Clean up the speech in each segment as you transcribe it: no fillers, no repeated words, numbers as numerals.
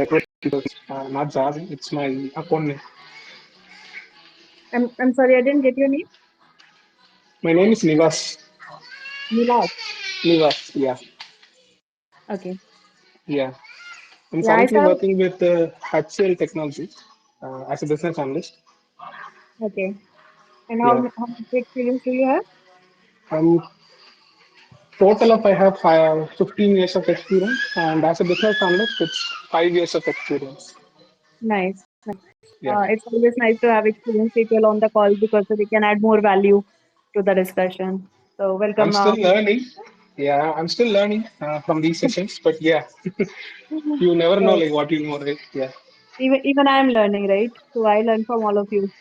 not Jazz. It's my account name. I'm sorry, I didn't get your name. My name is Nivas. Nilaj. Nivas, yeah. Okay. Yeah. I'm Yeah, I currently saw. working with HCL Technology as a business analyst. Okay. And Yeah. how much experience do you have? Um, Total of I have 15 years of experience, and as a business analyst, it's 5 years of experience. Nice. Nice. Yeah. It's always nice to have experienced people on the call because they can add more value to the discussion. So I'm welcome. still learning. Yeah, I'm still learning from these sessions, but yeah, you never know So like what you know, right? Yeah. even I am learning, right? So I learn from all of you.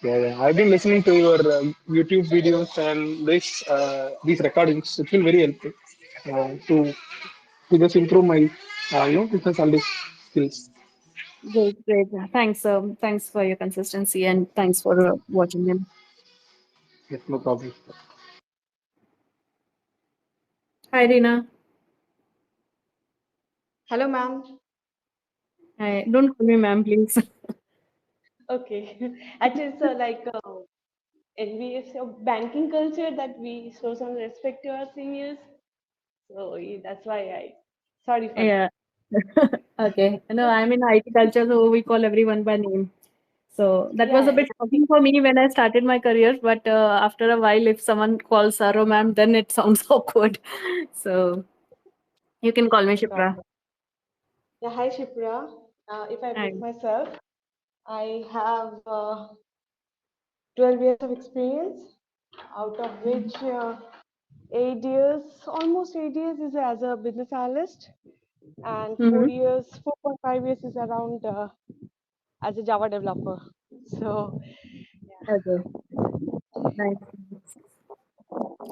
Yeah. I've been listening to your YouTube videos and these recordings. It's been very helpful to just improve my business analyst skills. Great, great. Thanks. Thanks for your consistency and thanks for watching them. Yes, no problem. Hi, Rina. Hello, ma'am. Hi. Don't call me ma'am, please. Okay. Actually, it's envious of banking culture that we show some respect to our seniors. So that's why sorry for that. Yeah. Okay. No, I'm in IT culture, so we call everyone by name. So that was a Yeah, bit shocking for me when I started my career, but after a while, if someone calls Saro ma'am, then it sounds awkward. So you can call me no Shipra. problem. Yeah, hi, Shipra. If I Hi. brief myself, I have 12 years of experience, out of which 8 years, almost 8 years is as a business analyst, and Mm-hmm. 4.5 years is around as a Java developer. So, Okay. Nice.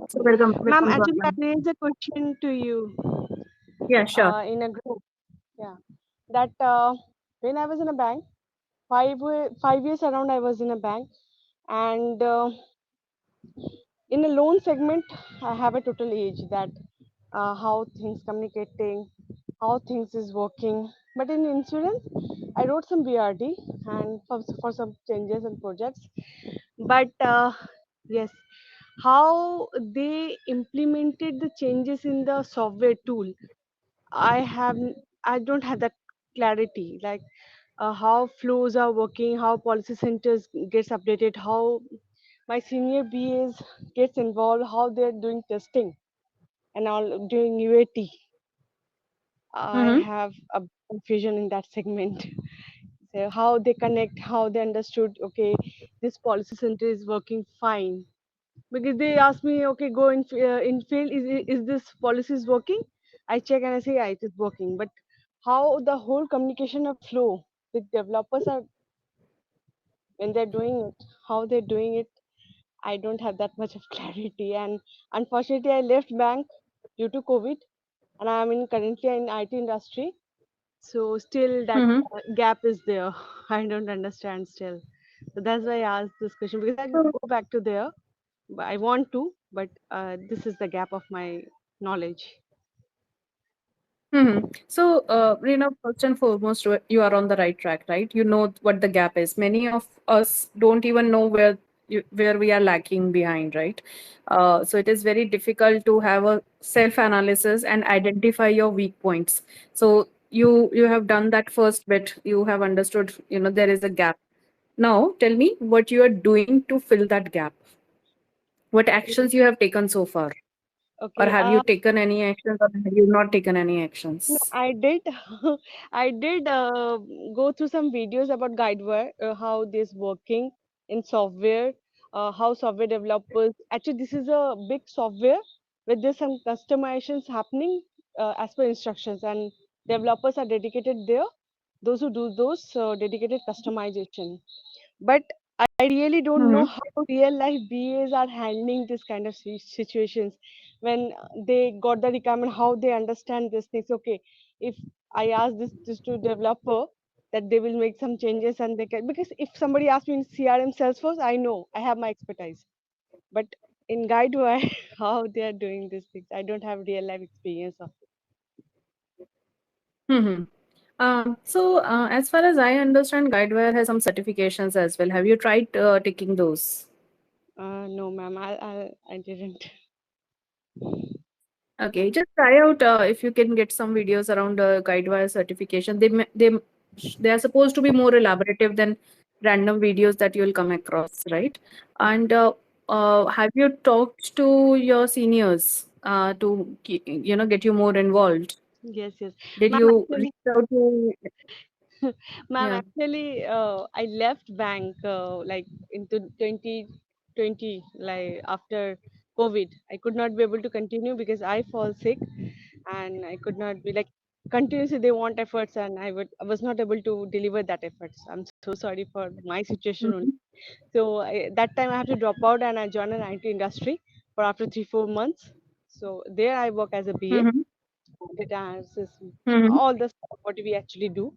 So welcome, ma'am, welcome to our actually, I class. raised a question to you Yeah, sure. in a group. Yeah, that when I was in a bank, 5 years around, I was in a bank, and in a loan segment, I have a total age that how things communicating, how things is working. But in insurance, I wrote some BRD and for some changes and projects. But yes, how they implemented the changes in the software tool, I have I don't have that clarity. Like how flows are working, how policy centers gets updated, how my senior BAs gets involved, how they're doing testing and all doing UAT. I Mm-hmm. have a confusion in that segment. So how they connect, how they understood, okay, this policy center is working fine. Because they ask me, okay, go in field, is this policy is working? I check and I say, yeah, it is working. But how the whole communication of flow with developers are when they're doing it, how they're doing it, I don't have that much of clarity. And unfortunately, I left bank due to COVID, and I'm in currently in IT industry. So still that Mm-hmm. gap is there. I don't understand still. So that's why I asked this question because I So, go back to there. But I want to, but this is the gap of my knowledge. mm-hmm. So, Rina, first and foremost, you are on the right track, right? You know what the gap is. Many of us don't even know where we are lacking behind, right? So it is very difficult to have a self analysis and identify your weak points. So you have done that first bit. You have understood, there is a gap. Now, tell me what you are doing to fill that gap. What actions you have taken so far? Or Okay. have you taken any actions or have you not taken any No, actions? I did. I did go through some videos about Guidewire, how this working in software, how software developers. Actually, this is a big software where there's some customizations happening as per instructions, and developers are dedicated there. Those who do those dedicated customization. But I really don't know Mm-hmm. how real life BAs are handling this kind of situations when they got the requirement, how they understand these things. Okay, if I ask this to developer that they will make some changes and they can, because if somebody asks me in CRM Salesforce, I know I have my expertise. But in Guidewire, how they are doing these things, I don't have real life experience of. Mm-hmm. As far as I understand, Guidewire has some certifications as well. Have you tried taking those? No, ma'am, I didn't. Okay, just try out if you can get some videos around Guidewire certification. They are supposed to be more elaborative than random videos that you will come across, right? And have you talked to your seniors to get you more involved? Yes, yes. Did Ma'am, you reach actually, out to? ma'am, Yeah. actually, I left bank like into 2020, like after COVID. I could not be able to continue because I fall sick, and I could not be like continuously they want efforts, and I was not able to deliver that efforts. I'm so sorry for my situation only. Mhm. So that time I have to drop out, and I joined an IT industry for after 3 4 months. So there I work as a BA, Mhm. data analysis, Mhm. all the stuff what we actually do.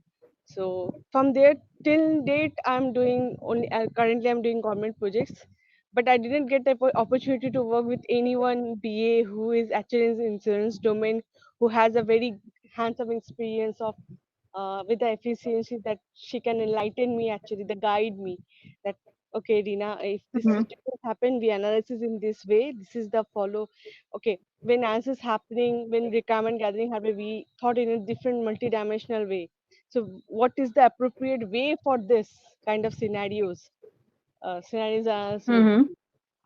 So from there till date, I'm doing only currently I'm doing government projects, but I didn't get the opportunity to work with anyone BA who is actually in the insurance domain, who has a very hands-on experience of with the efficiency that she can enlighten me actually, the guide me that okay, Rina, if this Mhm. situation happen, we analysis in this way. This is the follow. Okay, when answers happening, when requirement gathering happen, we thought in a different multidimensional way. So what is the appropriate way for this kind of scenarios? Scenarios are so Mhm.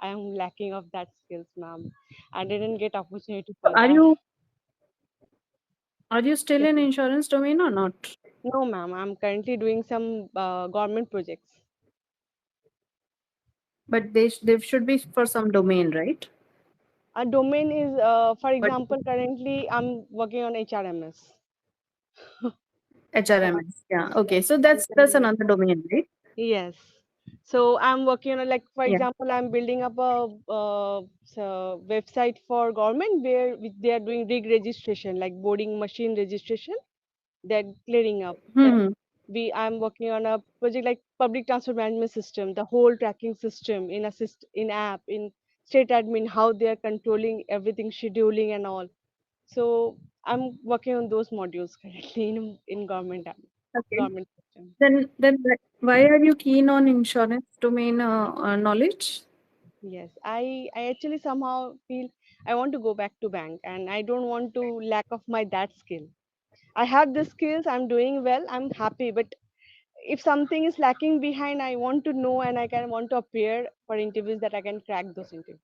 I am lacking of that skills, ma'am. I didn't get opportunity So for that. are you still Yes, in ma'am. insurance domain or not? No, ma'am. I'm currently doing some government projects. But they should be for some domain, right? A domain is, for But example, currently I'm working on HRMS. So HRMS, yeah. Okay, so I'm that's currently, another domain, right? yes. So I'm working on, like, for Yeah. example, I'm building up a website for government where they are doing rig registration, like boarding machine registration. They're clearing up. Then Hmm. I'm working on a project like public transport management system, the whole tracking system in in app, in state admin, how they are controlling everything, scheduling and all. So I'm working on those modules currently in government app, Okay. government system. Why are you keen on insurance domain knowledge? Yes, I actually somehow feel I want to go back to bank, and I don't want to lack of my that skill. I have the skills, I'm doing well, I'm happy, but if something is lacking behind, I want to know, and I can want to appear for interviews that I can crack those interviews.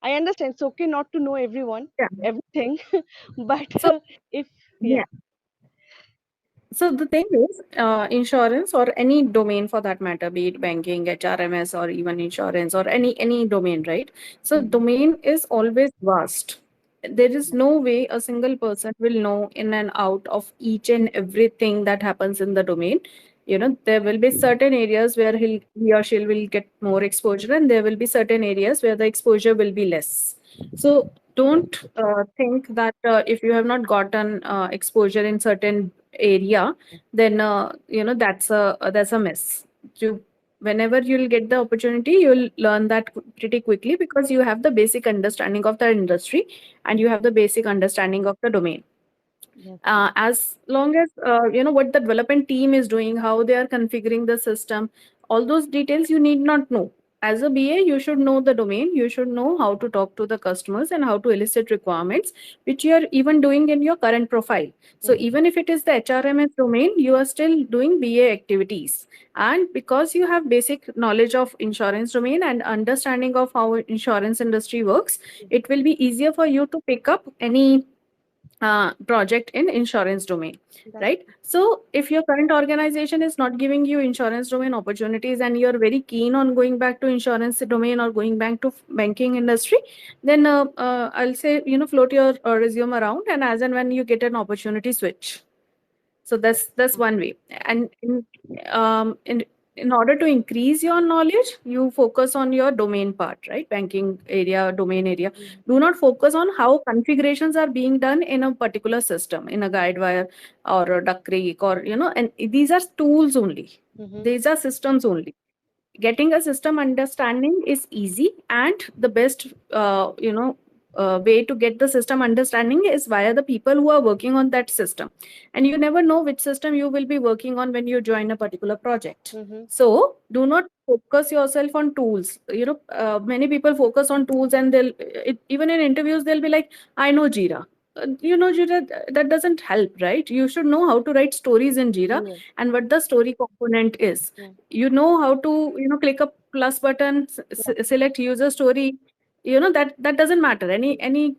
I understand it's okay not to know everyone, Yeah. everything, but So if yeah. yeah. So the thing is, insurance or any domain for that matter, be it banking, HRMS, or even insurance or any domain, right? So Mhm. domain is always vast. There is no way a single person will know in and out of each and everything that happens in the domain. There will be certain areas where he or she will get more exposure, and there will be certain areas where the exposure will be less. So don't think that if you have not gotten exposure in certain area, then that's a miss. you Whenever you'll get the opportunity, you'll learn that pretty quickly, because you have the basic understanding of the industry and you have the basic understanding of the domain. Yes, ma'am. As long as you know what the development team is doing, how they are configuring the system, all those details you need not know. As a BA, you should know the domain, you should know how to talk to the customers and how to elicit requirements, which you are even doing in your current profile. So Mhm. even if it is the HRMS domain, you are still doing BA activities. And because you have basic knowledge of insurance domain and understanding of how insurance industry works, it will be easier for you to pick up any project in insurance domain, That's right? So if your current organization is not giving you insurance domain opportunities and you're very keen on going back to insurance domain or going back to banking industry, then I'll say, float your resume around, and as and when you get an opportunity, switch. So that's one way. And in order to increase your knowledge, you focus on your domain part, right? Banking area, domain area. Do not focus on how configurations are being done in a particular system, in a Guidewire or a Duck Creek, or and these are tools only. mm-hmm. These are systems only. Getting a system understanding is easy, and the best way to get the system understanding is via the people who are working on that system, and you never know which system you will be working on when you join a particular project. So do not focus yourself on tools. Many people focus on tools, and even in interviews they'll be like, I know Jira. Jira, that doesn't help, right? You should know how to write stories in Jira and what the story component is. You know how to click a plus button, select user story. That doesn't matter. Anyone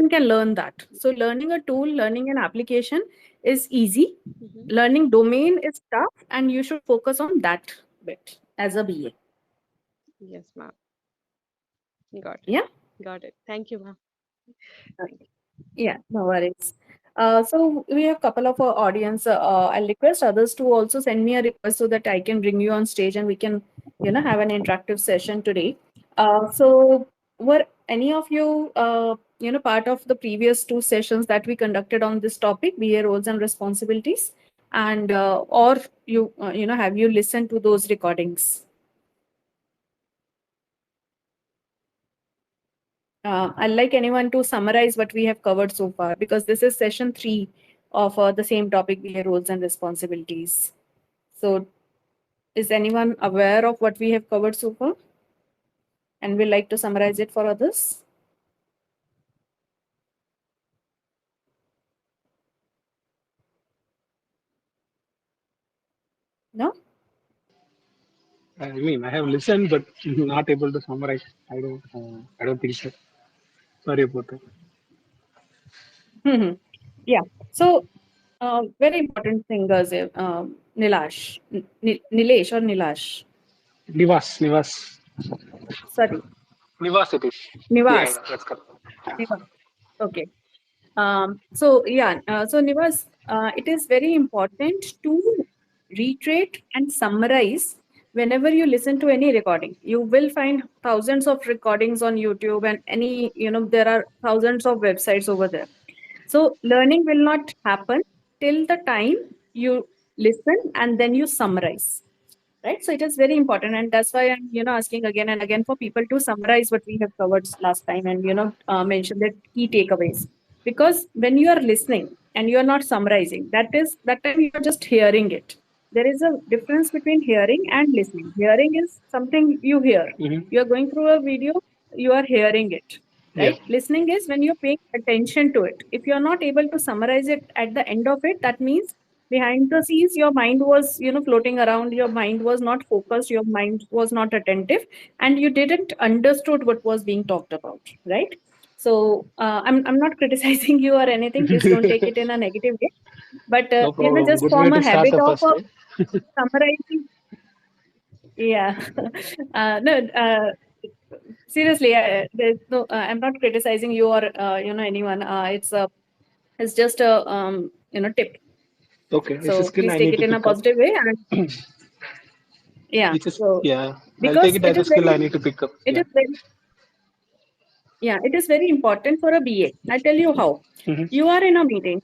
can learn that. So learning a tool, learning an application is easy. Learning domain is tough, and you should focus on that bit as a BA. Yes, ma'am. Got it. Yeah. Got it. Thank you, ma'am. Yeah, no worries. So we have a couple of our audience. I'll request others to also send me a request so that I can bring you on stage and we can, have an interactive session today. So were any of you, part of the previous 2 sessions that we conducted on this topic, BA roles and responsibilities, and or you, have you listened to those recordings? I'd like anyone to summarize what we have covered so far, because this is session 3 of the same topic, BA roles and responsibilities. So is anyone aware of what we have covered so far? And will like to summarize it for others? No? I mean, I have listened, but not able to summarize. I don't think so. Sorry about that. Yeah. So, very important thing, Nilesh or Nilash? Nivas. Sorry, Nivas it is. Nivas. That's correct. Nivas. Okay. So Nivas, it is very important to reiterate and summarize whenever you listen to any recording. You will find thousands of recordings on YouTube, and there are thousands of websites over there. So learning will not happen till the time you listen and then you summarize. Right. So it is very important. And that's why I'm, asking again and again for people to summarize what we have covered last time and, mention the key takeaways. Because when you are listening and you are not summarizing, that time you are just hearing it. There is a difference between hearing and listening. Hearing is something you hear. You are going through a video, you are hearing it. Right. Yeah. Listening is when you're paying attention to it. If you're not able to summarize it at the end of it, that means behind the scenes your mind was floating around, your mind was not focused, your mind was not attentive, and you didn't understood what was being talked about, right? So I'm not criticizing you or anything, please don't take it in a negative way, but No problem. just Good way form a to start habit the of first day. summarizing. Yeah. No, seriously, there's no I'm not criticizing you or anyone. It's just a tip. Okay, it's a So skill please I take need it to in a pick up. positive way. And yeah, so Yeah, I'll take because it as a skill I need to pick up. it Yeah. is very, it is very important for a BA. I tell you how. You are in a meeting,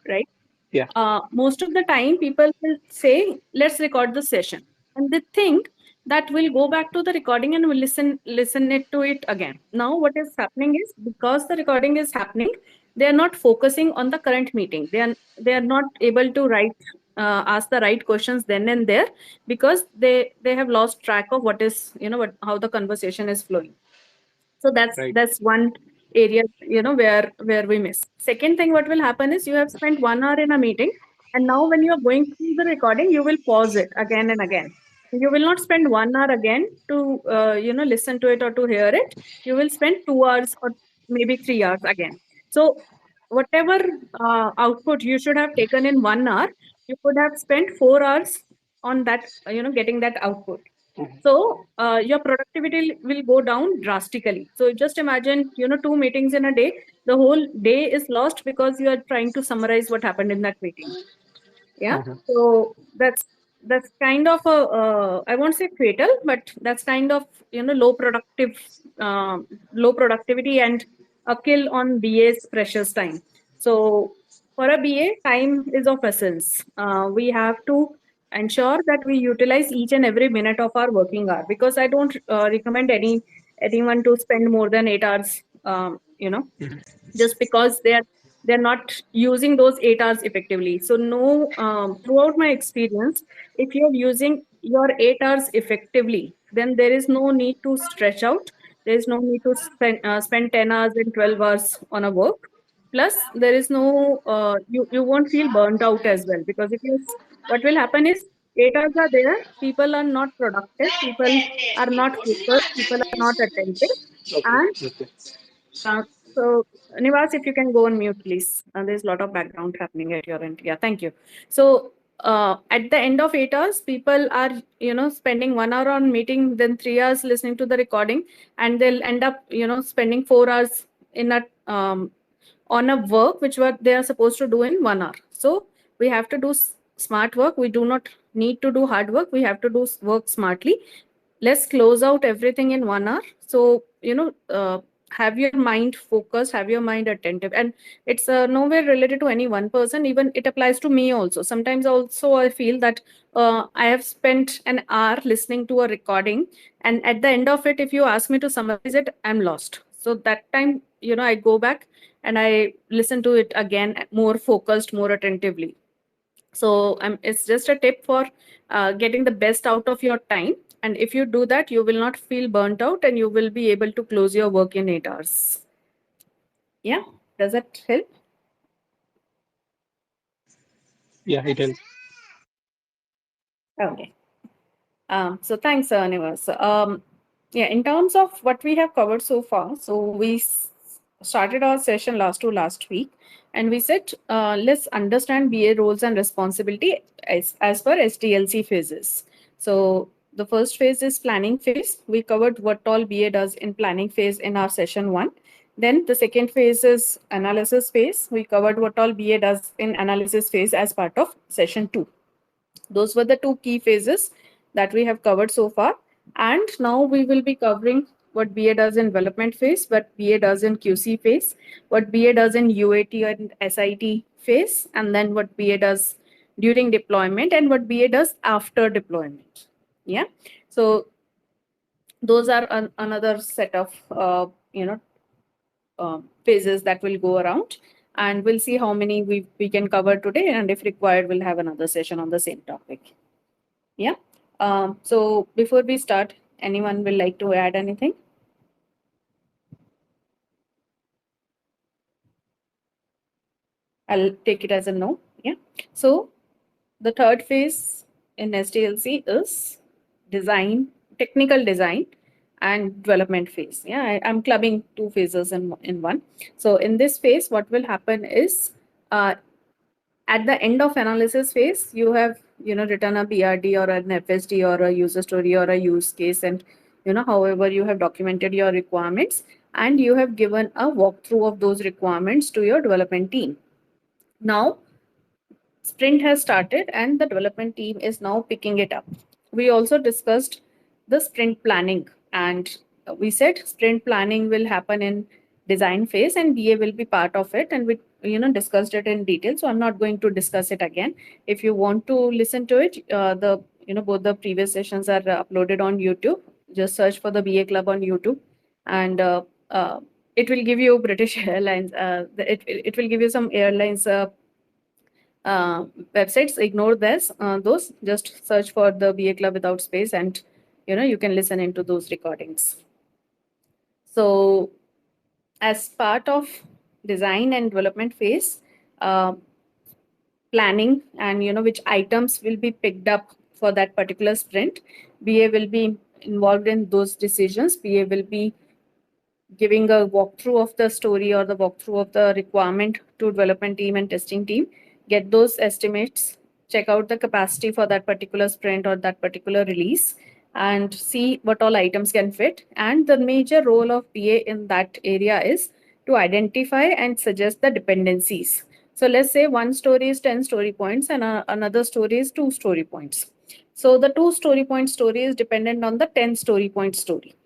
right? Yeah. Most of the time people will say, let's record the session. And they think that we'll go back to the recording and we'll listen it to it again. Now what is happening is, because the recording is happening, they are not focusing on the current meeting. They are not able to ask the right questions then and there, because they have lost track of what is, how the conversation is flowing. So Right. that's one area, where we miss. Second thing, what will happen is, you have spent 1 hour in a meeting, and now when you are going through the recording, you will pause it again and again. You will not spend 1 hour again to listen to it or to hear it. You will spend 2 hours or maybe 3 hours again. So whatever output you should have taken in 1 hour, you could have spent 4 hours on that, getting that output. So your productivity will go down drastically. So just imagine, 2 meetings in a day, the whole day is lost because you are trying to summarize what happened in that meeting. Yeah. So that's kind of a, I won't say fatal, but that's kind of, low productivity and a kill on BA's precious time. So for a BA, time is of essence. We have to ensure that we utilize each and every minute of our working hour, because I don't recommend anyone to spend more than 8 hours just because they're not using those 8 hours effectively. So no, throughout my experience, if you're using your 8 hours effectively, then there is no need to stretch out. There is no need to spend 10 hours and 12 hours on a work. Plus, there is no you won't feel burnt out as well, because if you, what will happen is 8 hours are there, people are not productive, people are not focused, people are not attentive, Okay. and Okay. uh, so, Nivas, if you can go on mute, please. There's a lot of background happening at your end. Yeah, thank you. So, at the end of 8 hours, people are, spending 1 hour on meeting, then 3 hours listening to the recording, and they'll end up, spending 4 hours in a on a work which what they are supposed to do in 1 hour. So, we have to do smart work. We do not need to do hard work. We have to do work smartly. Let's close out everything in 1 hour. So, have your mind focused, have your mind attentive, and it's nowhere related to any one person. Even it applies to me also. Sometimes also I feel that I have spent an hour listening to a recording, and at the end of it, if you ask me to summarize it, I'm lost. So that time, I go back and I listen to it again, more focused, more attentively. So it's just a tip for getting the best out of your time. And if you do that, you will not feel burnt out, and you will be able to close your work in 8 hours. Yeah, does that help? Yeah, it helps. Okay. So thanks, Nivas. Yeah, in terms of what we have covered so far, so we started our session last week, and we said let's understand BA roles and responsibility as per SDLC phases. So the first phase is planning phase. We covered what all BA does in planning phase in our session 1. Then the second phase is analysis phase. We covered what all BA does in analysis phase as part of session 2. Those were the 2 key phases that we have covered so far. And now we will be covering what BA does in development phase, what BA does in QC phase, what BA does in UAT and SIT phase, and then what BA does during deployment and what BA does after deployment. Yeah. So those are another set of, phases that will go around, and we'll see how many we can cover today, and if required, we'll have another session on the same topic. Yeah. So before we start, anyone will like to add anything? I'll take it as a no. Yeah. So the third phase in SDLC is design, technical design and development phase. Yeah, I'm clubbing 2 phases in one. So in this phase, what will happen is at the end of analysis phase, you have written a BRD or an FSD or a user story or a use case, and however you have documented your requirements, and you have given a walkthrough of those requirements to your development team. Now, sprint has started and the development team is now picking it up. We also discussed the sprint planning, and we said sprint planning will happen in design phase and BA will be part of it, and we discussed it in detail, so I'm not going to discuss it again. If you want to listen to it, the both the previous sessions are uploaded on YouTube. Just search for the BA Club on YouTube, and it will give you British Airlines. It will give you some airlines websites. Ignore this those, just search for the BA Club without space, and you can listen into those recordings. So as part of design and development phase, planning and which items will be picked up for that particular sprint, BA will be involved in those decisions. BA will be giving a walkthrough of the story or the walkthrough of the requirement to development team and testing team, get those estimates, check out the capacity for that particular sprint or that particular release, and see what all items can fit. And the major role of BA in that area is to identify and suggest the dependencies. So let's say one story is 10 story points and another story is 2 story points. So the 2 story point story is dependent on the 10 story point story.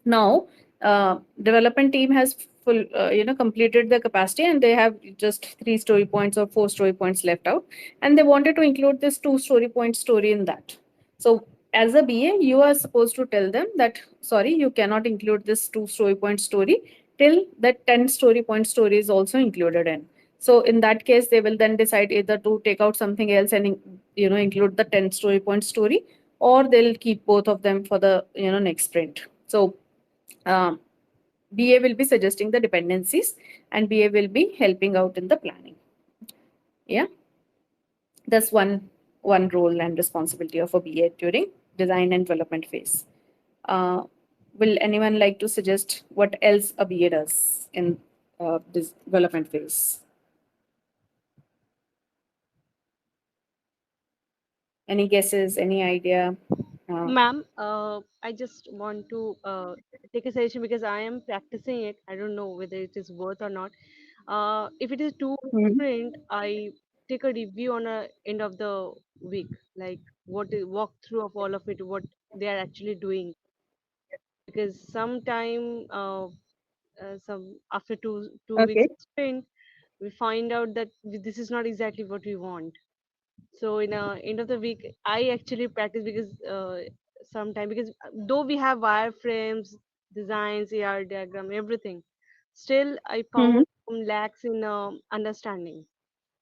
Now, development team has completed the capacity, and they have just 3 story points or 4 story points left out, and they wanted to include this 2 story point story in that. So as a BA, you are supposed to tell them that, sorry, you cannot include this 2 story point story. till the 10 story point story is also included in. So in that case, they will then decide either to take out something else and include the 10 story point story, or they'll keep both of them for the next sprint. So um, BA will be suggesting the dependencies and BA will be helping out in the planning. Yeah, that's one role and responsibility of a BA during design and development phase. Will anyone like to suggest what else a BA does in this development phase? Any guesses? Any idea? Ma'am, I just want to take a suggestion because I am practicing it. I don't know whether it is worth or not. If it is too Mhm. sprint, I take a review on a end of the week, like what is walk through of all of it, what they are actually doing. Because sometime, some after two weeks Okay. of sprint, we find out that this is not exactly what we want. So in end of the week, I actually practice because sometime because though we have wireframes, designs, AR diagram, everything, still I Mm-hmm. found some lacks in understanding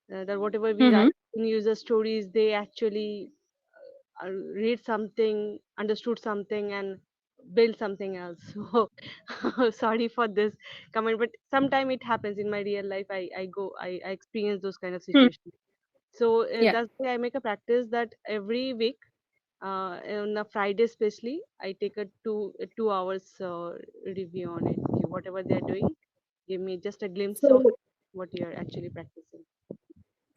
that whatever we Mm-hmm. write in user stories, they actually read something, understood something, and build something else. So sorry for this comment, but sometime it happens in my real life. I experience those kind of situations. So Yeah. that's why I make a practice that every week, on a Friday especially, I take a 2 hours review on it. Okay, whatever they're doing, give me just a glimpse of So what you're actually practicing.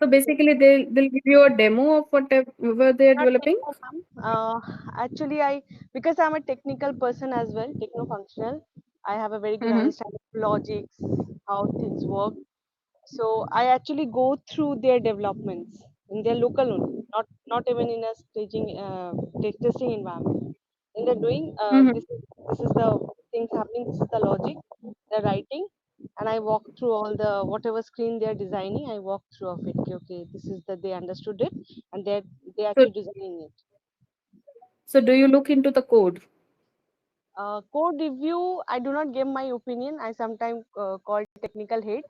so basically they'll give you a demo of whatever they're Not developing. techno, ma'am. Actually, I because I'm a technical person as well, techno-functional. I have a very good Mm-hmm. understanding of logics, how things work. So I actually go through their developments in their local only, not even in a staging testing environment. And they're doing Mm-hmm. this is the things happening. This is the logic they're writing, and I walk through all the whatever screen they're designing. I walk through of it. Okay, okay, this is that they understood it, and they're So actually designing it. so do you look into the code? Code review, I do not give my opinion. I sometimes call technical head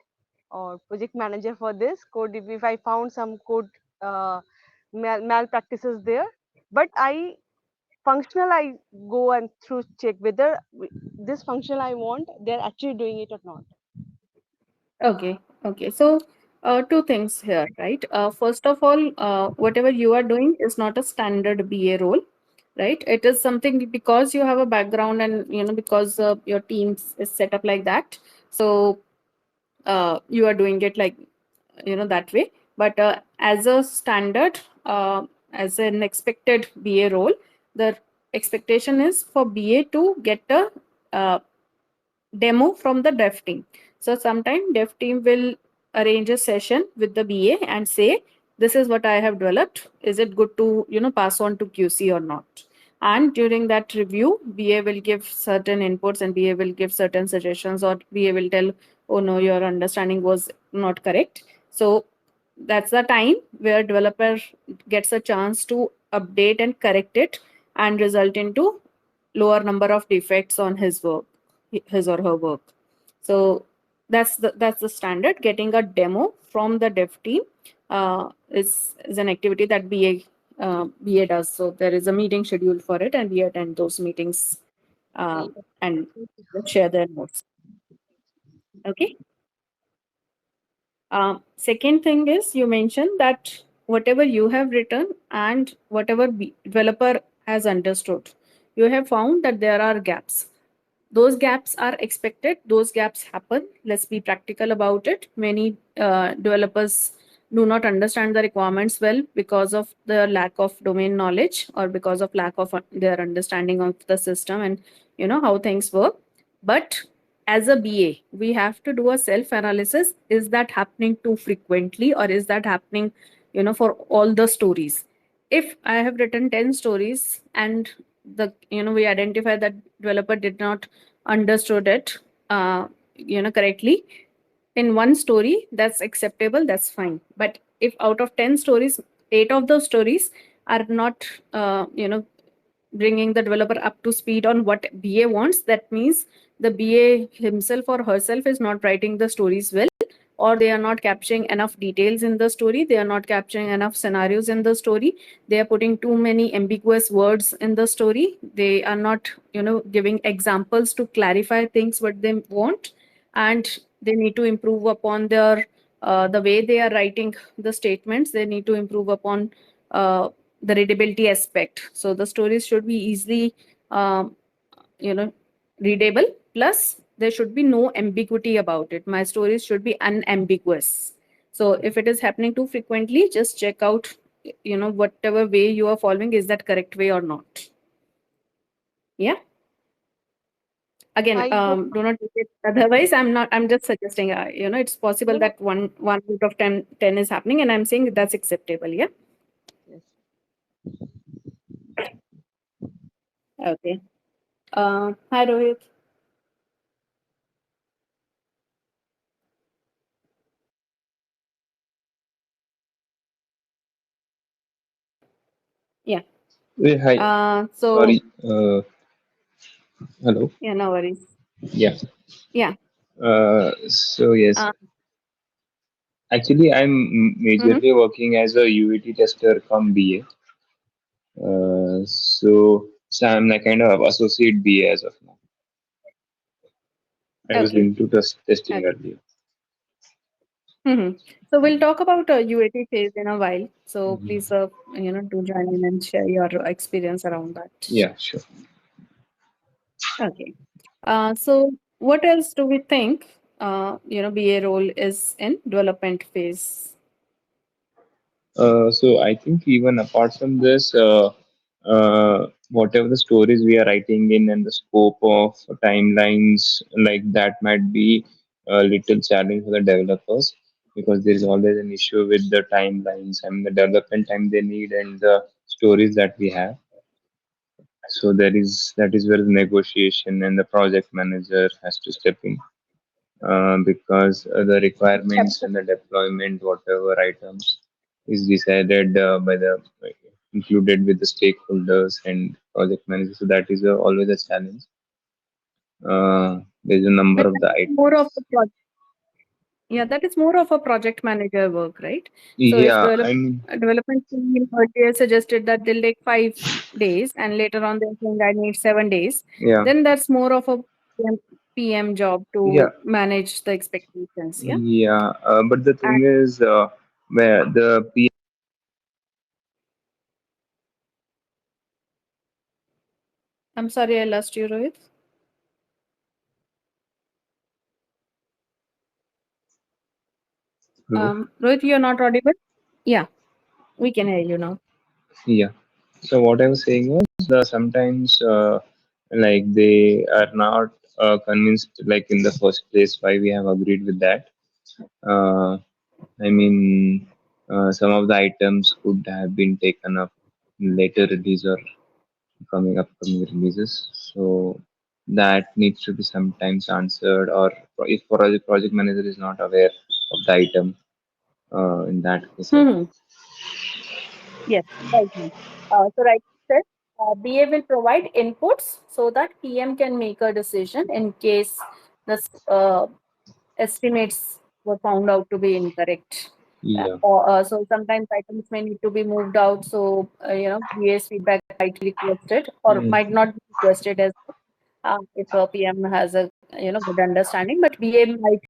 or project manager for this code review if I found some code uh, malpractices there. But I go and through check whether this functional I want, they're actually doing it or not. Okay, okay. So, two things here, right? First of all, whatever you are doing is not a standard BA role, right? It is something because you have a background and because your teams is set up like that. So, you are doing it like that way. But as a standard, as an expected BA role, the expectation is for BA to get a uh, demo from the dev team. So sometime dev team will arrange a session with the BA and say, this is what I have developed. Is it good to, pass on to QC or not? And during that review, BA will give certain inputs and BA will give certain suggestions, or BA will tell, oh no, your understanding was not correct. So that's the time where developer gets a chance to update and correct it and result into lower number of defects on his or her work. So that's the standard. Getting a demo from the dev team is an activity that BA does. So there is a meeting scheduled for it, and we attend those meetings and share their notes. Okay. Second thing is you mentioned that whatever you have written and whatever developer has understood, you have found that there are gaps. Those gaps are expected, those gaps happen. Let's be practical about it. Many developers do not understand the requirements well because of the lack of domain knowledge or because of lack of their understanding of the system and how things work. But as a BA, we have to do a self analysis. Is that happening too frequently, or is that happening for all the stories? If I have written 10 stories and the we identify that developer did not understood it correctly in one story, that's acceptable, that's fine. But if out of 10 stories, 8 of those stories are not bringing the developer up to speed on what BA wants, that means the BA himself or herself is not writing the stories well, or they are not capturing enough details in the story, they are not capturing enough scenarios in the story, they are putting too many ambiguous words in the story, they are not, giving examples to clarify things what they want, and they need to improve upon their the way they are writing the statements. They need to improve upon the readability aspect. So the stories should be easily readable, plus there should be no ambiguity about it. My stories should be unambiguous. So if it is happening too frequently, just check out, whatever way you are following, is that correct way or not. Yeah. Again, I hope do not take it otherwise. I'm just suggesting, it's possible no, that one root of 10 is happening, and I'm saying that's acceptable. Yeah. yes. Okay. Hi, Rohit. Yeah. Hi. So Sorry. Hello. yeah, no worries. Yeah. Yeah. So yes, Uh, actually, I'm mhm. majorly working as a UAT tester from BA. So I'm like kind of associate BA as of now. I was Okay. into testing Okay. earlier. So we'll talk about UAT phase in a while. So Mhm. please, do join in and share your experience around that. Yeah, sure. Okay. So what else do we think, BA role is in development phase? So I think even apart from this, whatever the stories we are writing in and the scope of timelines like that might be a little challenge for the developers, because there is always an issue with the timelines and the development time they need and the stories that we have. So that is where the negotiation and the project manager has to step in, because the requirements and the deployment, whatever items is decided by the included with the stakeholders and project managers. So that is always a challenge. There's a But number of that the is more of items. a Yeah, that is more of a project manager work, right? So if Yeah, I mean, development team earlier suggested that they'll take 5 days, and later on they're saying I need 7 days, yeah, then that's more of a PM job yeah, to manage the expectations. Yeah. yeah. But the And thing is, where the I'm sorry, I lost you, Rohit. PM, Rohit, you're not audible. Yeah, we can hear you now. yeah. So what I was saying was, sometimes like they are not convinced, like in the first place, why we have agreed with that. Uh, I mean, some of the items could have been taken up in later release or upcoming releases. So that needs to be sometimes answered, or if project manager is not aware of the item, in that case. Hmm. Yes, right. So right said, BA will provide inputs so that PM can make a decision in case the estimates were found out to be incorrect. Yeah. So sometimes items may need to be moved out. So BA's feedback might be requested or Mm, might not be requested as if a PM has a good understanding, but BA might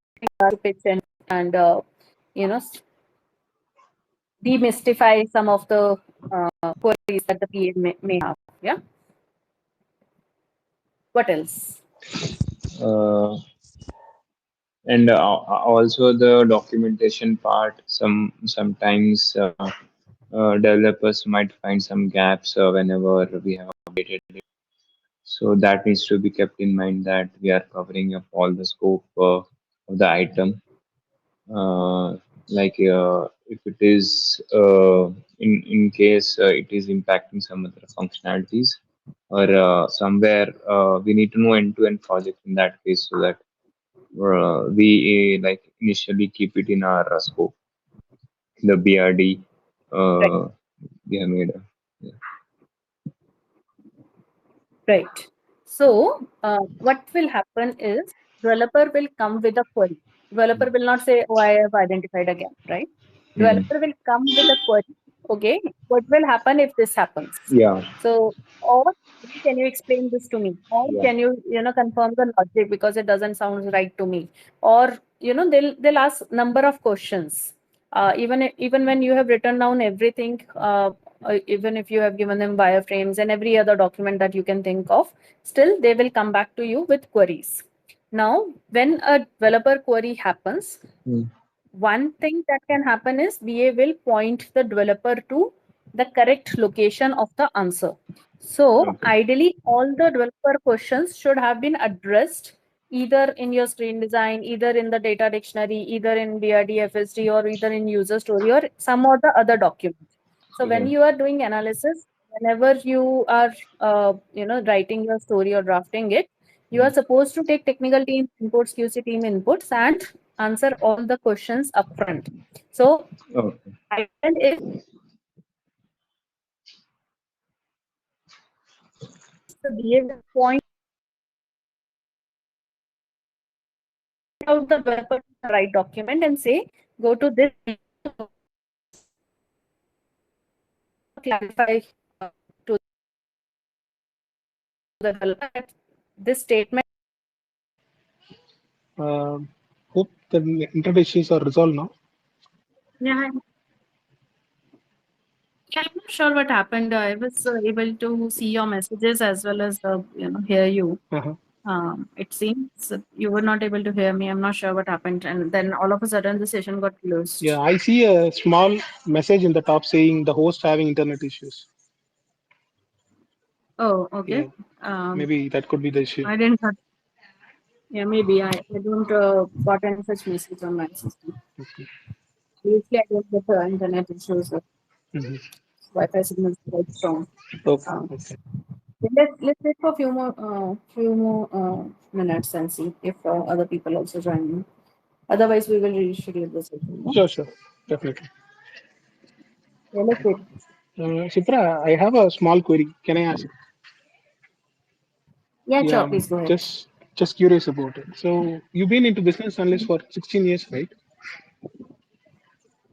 pitch in and you know demystify some of the queries that the PA may have. Yeah. What else? uh, and also the documentation part. Sometimes developers might find some gaps whenever we have updated it. So that needs to be kept in mind, that we are covering up all the scope of the item. If it is in case it is impacting some other functionalities, or somewhere we need to know end-to-end project in that case, so that we like initially keep it in our scope, the BRD Right. we have made. Yeah. Right. So what will happen is developer will come with a query. Developer will not say, "Oh, I have identified a gap," right? Hmm. Developer will come with a query. Okay, what will happen if this happens? Yeah. So, or can you explain this to me? Or Yeah. can you confirm the logic because it doesn't sound right to me? Or they'll ask number of questions. Even when you have written down everything, even if you have given them wireframes and every other document that you can think of, still they will come back to you with queries. Now, when a developer query happens, Hmm. one thing that can happen is BA will point the developer to the correct location of the answer. So Okay. ideally, all the developer questions should have been addressed either in your screen design, either in the data dictionary, either in BRD, FSD, or either in user story or some of the other documents. So when Yeah. you are doing analysis, whenever you are writing your story or drafting it, you are supposed to take technical team inputs, QC team inputs, and answer all the questions upfront. So Okay. ideal is the BA will point out the developer to the right document and say, go to this clarify to the developer that this statement. Hope the internet issues are resolved now. Yeah, I'm not sure what happened. I was able to see your messages as well as hear you. Uh-huh. It seems you were not able to hear me. I'm not sure what happened, and then all of a sudden the session got closed. Yeah, I see a small message in the top saying the host having internet issues. Oh, okay. Yeah, maybe that could be the issue. I didn't. Yeah, maybe I don't got any such message on my system. Okay. Usually I don't get internet issues. Mhm. Wi-Fi signals are quite strong. Okay. Um, Okay. let's wait for a few more minutes and see if other people also join in. Otherwise, we will reschedule the session. No? Sure. Definitely. Yeah, let's wait. Chitra, I have a small query. Can I ask? Yeah, Yeah, sure. Please go ahead. just curious about it. So you've been into business analyst for 16 years, right?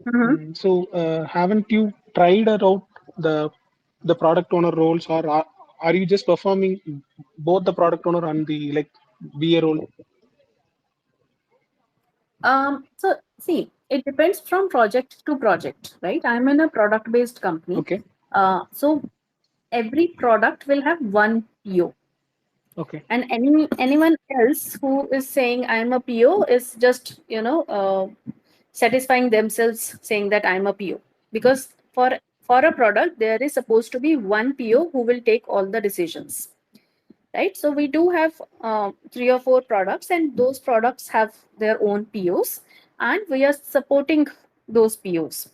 Mm-hmm. So haven't you tried out the product owner roles, or are you just performing both the product owner and the like BA role? So see, it depends from project to project, right? I'm in a product-based company. Okay. So every product will have one PO. Okay. And anyone else who is saying I'm a PO is just satisfying themselves saying that I'm a PO, because for a product there is supposed to be one PO who will take all the decisions, right? So we do have 3 or 4 products, and those products have their own POs, and we are supporting those POs.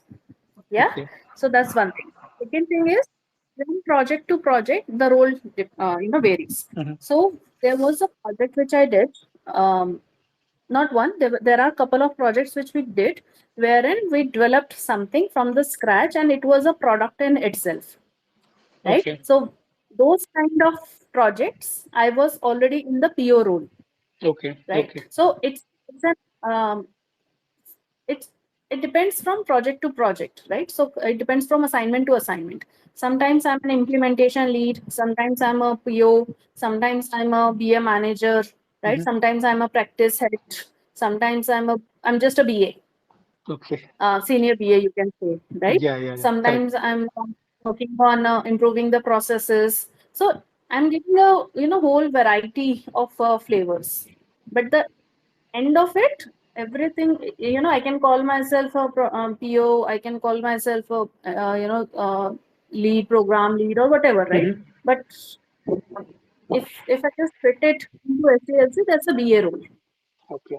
Yeah, Okay. so that's one thing. Second thing is, from project to project the role varies. Mhm. So there was a project which I did, not one, there are a couple of projects which we did, wherein we developed something from the scratch and it was a product in itself, right? Okay. So those kind of projects I was already in the PO role, Okay. right? Okay. So it's an it's it depends from project to project, right? So it depends from assignment to assignment. Sometimes I'm an implementation lead, sometimes I'm a PO, sometimes I'm a BA manager, right? Mhm. Sometimes I'm a practice head, sometimes I'm just a BA, Okay. senior BA, you can say, right? Yeah. Correct. Sometimes I'm working on improving the processes. So I'm giving a whole variety of flavors. But the end of it, everything, I can call myself a PO, I can call myself a lead, program lead, or whatever, right? Mhm. But if I just fit it into SALC, that's a BA role. Okay.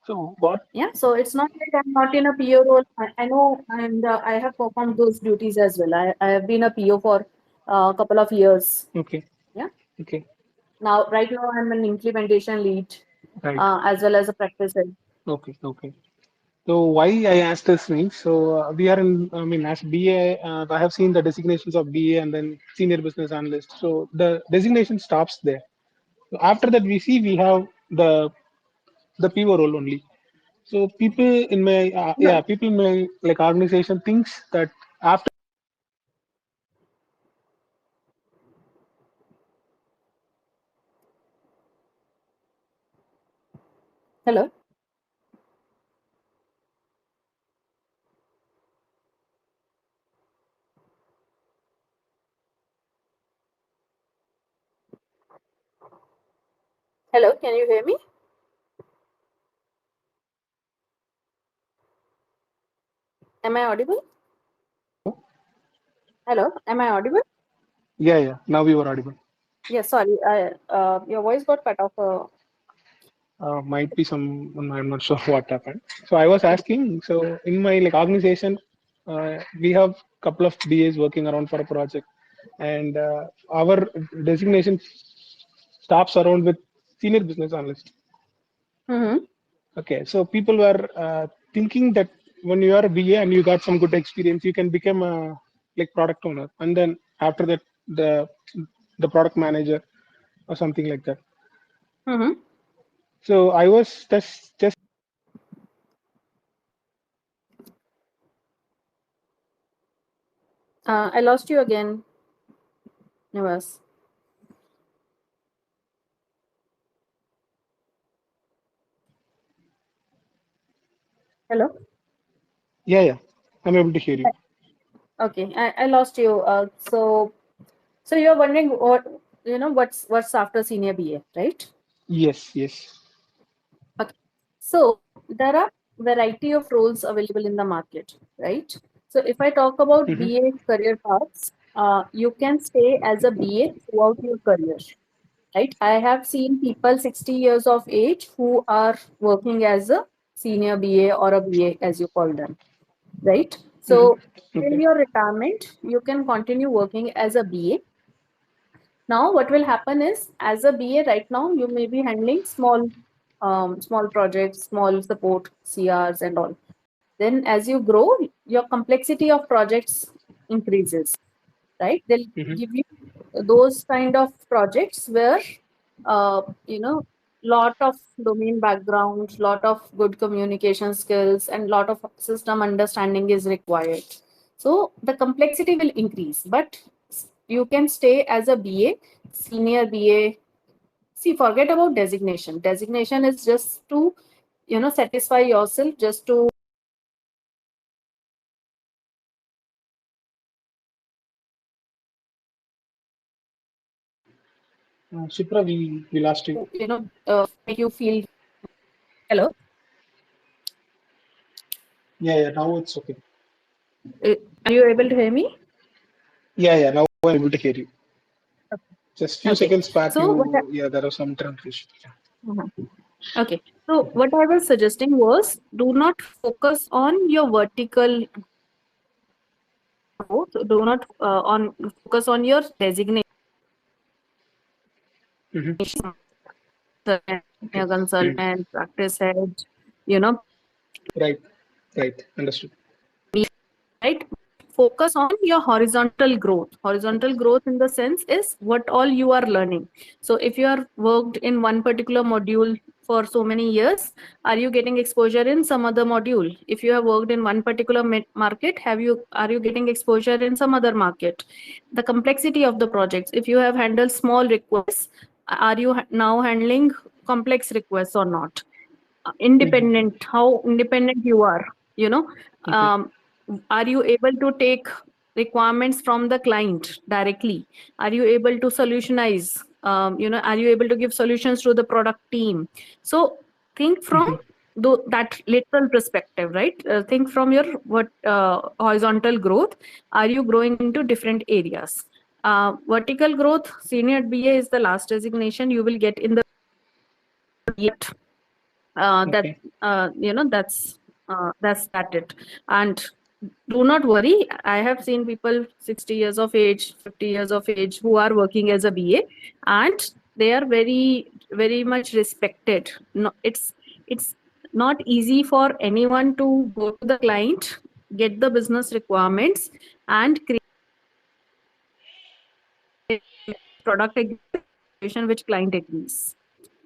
So what? Yeah, so it's not like I'm not in a PO role. I know, and I have performed those duties as well. I have been a PO for a couple of years. Okay. Yeah. Okay. Now, right now, I'm an implementation lead Right. as well as a practice head. Okay. So why I asked this thing? So we are in. I mean, as BA, I have seen the designations of BA and then senior business analyst. So the designation stops there. So after that, we have the PO role only. So people in my people in my like organization thinks that after. Hello. Hello, can you hear me? Am I audible? Hello, am I audible? Yeah. Now we were audible. Yeah, sorry. Your voice got cut off. Might be some. I'm not sure what happened. So I was asking. So in my like organization, we have couple of BAs working around for a project, and our designation stops around with senior business analyst. Mm-hmm. Okay, so people were thinking that when you are a BA and you got some good experience, you can become a like product owner, and then after that the product manager or something like that. Mm-hmm. So I was just I lost you again, Nivas. Hello. yeah, I'm able to hear you. Okay, I lost you. So you're wondering what's after senior BA, right? Yes. Okay. So there are variety of roles available in the market, right? So if I talk about Mm-hmm. BA career paths, you can stay as a BA throughout your career, right? I have seen people 60 years of age who are working as a senior BA or a BA, as you call them, right? So till Okay. your retirement, you can continue working as a BA. Now, what will happen is, as a BA right now, you may be handling small projects, small support CRs and all. Then, as you grow, your complexity of projects increases, right? They'll Mm-hmm. give you those kind of projects where, uh, you know, lot of domain background, lot of good communication skills, and lot of system understanding is required. So the complexity will increase, but you can stay as a BA, senior BA. See, forget about designation. Designation is just to, satisfy yourself, just to Shipra, we lost you. make you feel. Hello. Yeah. Now it's okay. Are you able to hear me? Yeah. Now I'm able to hear you. Just few Okay. seconds back, So what? there was some transition. Mhm. Okay. So what I was suggesting was, do not focus on your vertical growth. Do not on focus on your designation, Mm-hmm. Okay. senior consultant, practice head, you know, Right. Understood. right? Focus on your horizontal growth. Horizontal growth in the sense is what all you are learning. So if you are worked in one particular module for so many years, are you getting exposure in some other module? If you have worked in one particular market, are you getting exposure in some other market? The complexity of the projects. If you have handled small requests, are you now handling complex requests or not? Independent, how independent you are, you know. Okay. Are you able to take requirements from the client directly? Are you able to solutionize, are you able to give solutions to the product team? So think from that literal perspective, right? Think from your horizontal growth. Are you growing into different areas? Vertical growth, senior BA is the last designation you will get in the yet. That Okay. that's that it. And do not worry, I have seen people 60 years of age, 50 years of age who are working as a BA, and they are very very much respected. No, it's not easy for anyone to go to the client, get the business requirements, and create product solution which client agrees,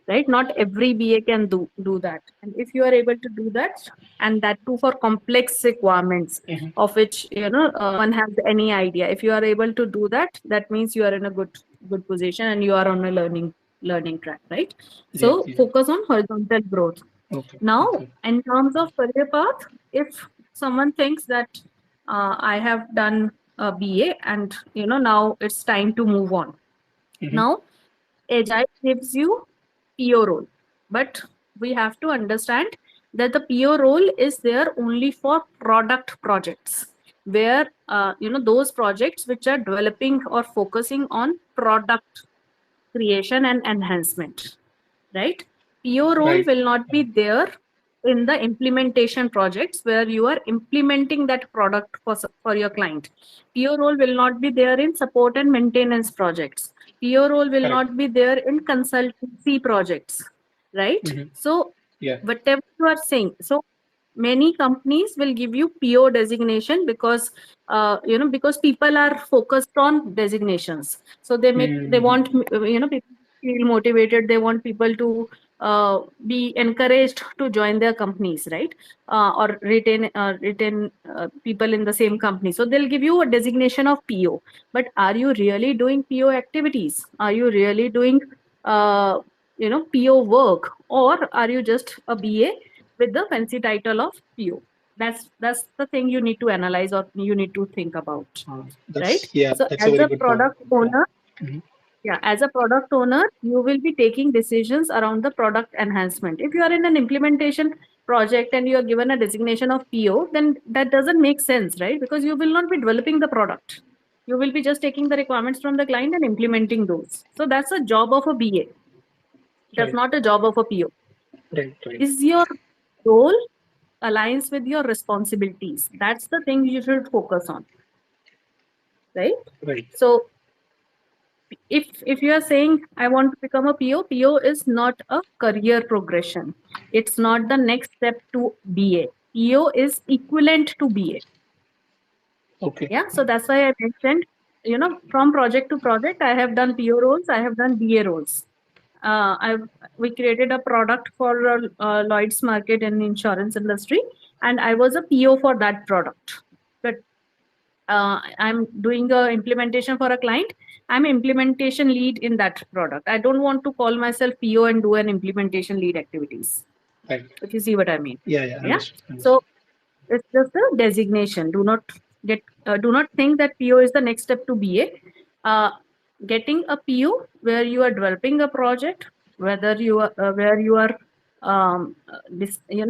right? Not every BA can do that. And if you are able to do that, and that too for complex requirements of which, one has any idea, if you are able to do that, that means you are in a good position and you are on a learning track, right? So focus on horizontal growth. Okay. Now, Okay. in terms of career path, if someone thinks that I have done a BA and now it's time to move on. Now, Agile gives you PO role, but we have to understand that the PO role is there only for product projects, where those projects which are developing or focusing on product creation and enhancement, right? PO role Right. will not be there in the implementation projects where you are implementing that product for your client. PO role will not be there in support and maintenance projects. PO role will Correct. not be there in consultancy projects, right? So Yeah. whatever you are saying, so many companies will give you PO designation because because people are focused on designations. So they want people to feel motivated. They want people to be encouraged to join their companies, right? Or retain people in the same company. So they'll give you a designation of PO. But are you really doing PO activities? Are you really doing PO work, or are you just a BA with the fancy title of PO? That's the thing you need to analyze or you need to think about, right? Yeah, So that's a as very a good product point. owner, Mhm. as a product owner, you will be taking decisions around the product enhancement. If you are in an implementation project and you are given a designation of PO, then that doesn't make sense, right? Because you will not be developing the product. You will be just taking the requirements from the client and implementing those. So that's a job of a BA. That's Right. not a job of a PO. Right. Right. Is your role aligns with your responsibilities? That's the thing you should focus on, right? Right. So if you are saying I want to become a PO is not a career progression. It's not the next step to BA. PO is equivalent to BA. Okay. Yeah, so that's why I mentioned, from project to project, I have done PO roles, I have done BA roles. We created a product for Lloyd's market and insurance industry, and I was a PO for that product. But I'm doing a implementation for a client. I'm implementation lead in that product. I don't want to call myself PO and do an implementation lead activities. Right. If you see what I mean. Yeah. Yeah. Understood. So it's just a designation. Do not think that PO is the next step to BA. Getting a PO where you are developing a project, whether you are where you are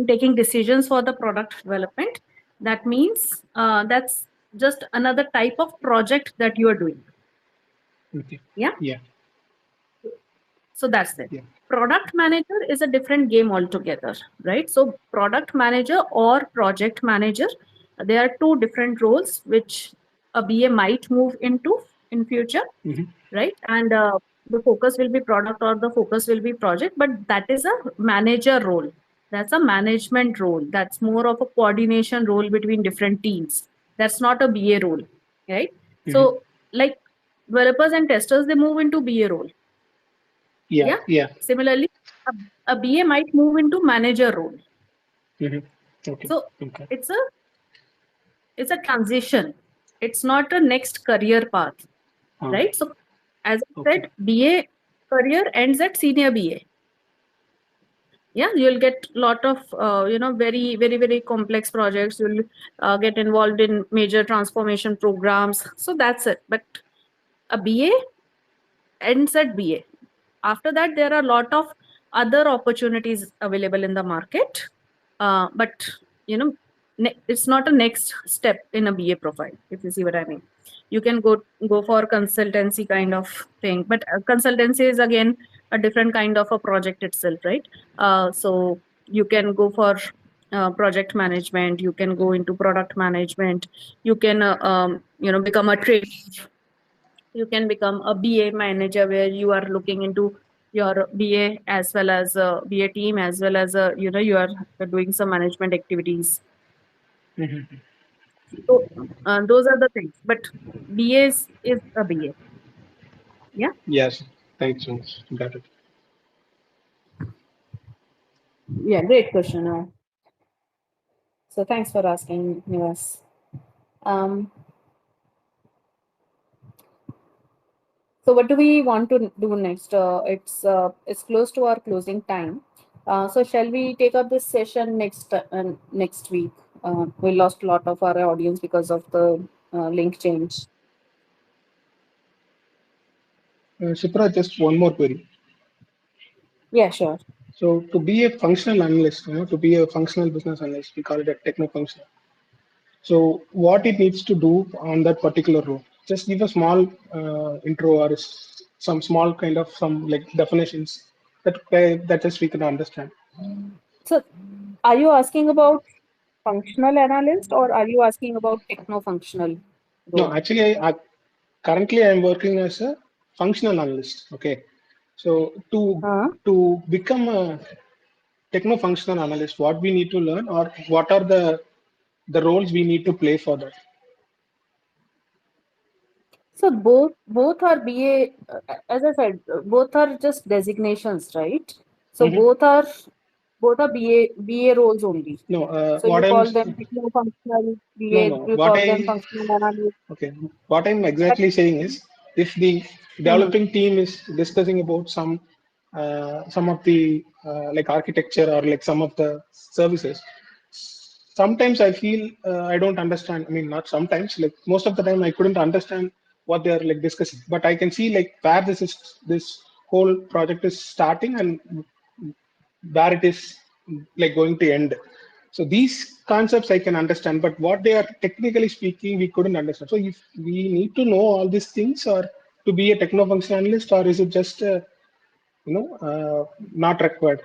taking decisions for the product development, that means that's just another type of project that you are doing. Okay. Yeah. Yeah. So that's it. Yeah. Product manager is a different game altogether, right? So product manager or project manager, there are two different roles which a BA might move into in future, right? And the focus will be product or the focus will be project, but that is a manager role. That's a management role. That's more of a coordination role between different teams. That's not a BA role, right? So like developers and testers, they move into BA role. Yeah. Similarly, a BA might move into manager role. Okay. So Okay. it's a transition. It's not a next career path, right? So as I said, BA career ends at senior BA. Yeah, you'll get a lot of very, very, very complex projects. You'll get involved in major transformation programs. So that's it. But a BA ends at BA. After that, there are a lot of other opportunities available in the market, but it's not a next step in a BA profile, if you see what I mean. You can go for consultancy kind of thing, but consultancy is again a different kind of a project itself, right? So you can go for project management, you can go into product management, you can become a trainer, you can become a BA manager where you are looking into your BA as well as a BA team, as well as you are doing some management activities. So those are the things. But BA is a BA. Yeah. Yes. Thanks so much. Got it. Yeah, great question. So thanks for asking, Nivas. Um, so what do we want to do next? It's close to our closing time. So shall we take up this session next week? We lost a lot of our audience because of the link change. Shipra, just one more query. Yeah, sure. So to be a functional analyst, to be a functional business analyst, we call it a techno-functional. So what it needs to do on that particular role? Just give a small intro or some small kind of some like definitions that just we can understand. So are you asking about functional analyst or are you asking about techno-functional No, role? actually, currently I'm working as a functional analyst. Okay, so to become a techno-functional analyst, what we need to learn, or what are the roles we need to play for that? So both are BA, as I said, both are just designations, right? So Mhm. both are BA roles only. No, So what you I'm call them techno-functional no BA, no you what call I them functional analyst. okay, what I'm But, exactly saying is, if the Mhm. developing team is discussing about some of the like architecture or like some of the services, sometimes I feel I don't understand. I mean, not sometimes, like most of the time I couldn't understand what they are like discussing, but I can see like where this whole project is starting and where it is like going to end. So these concepts I can understand, but what they are technically speaking, we couldn't understand. So if we need to know all these things, or to be a techno-functional analyst, or is it just not required?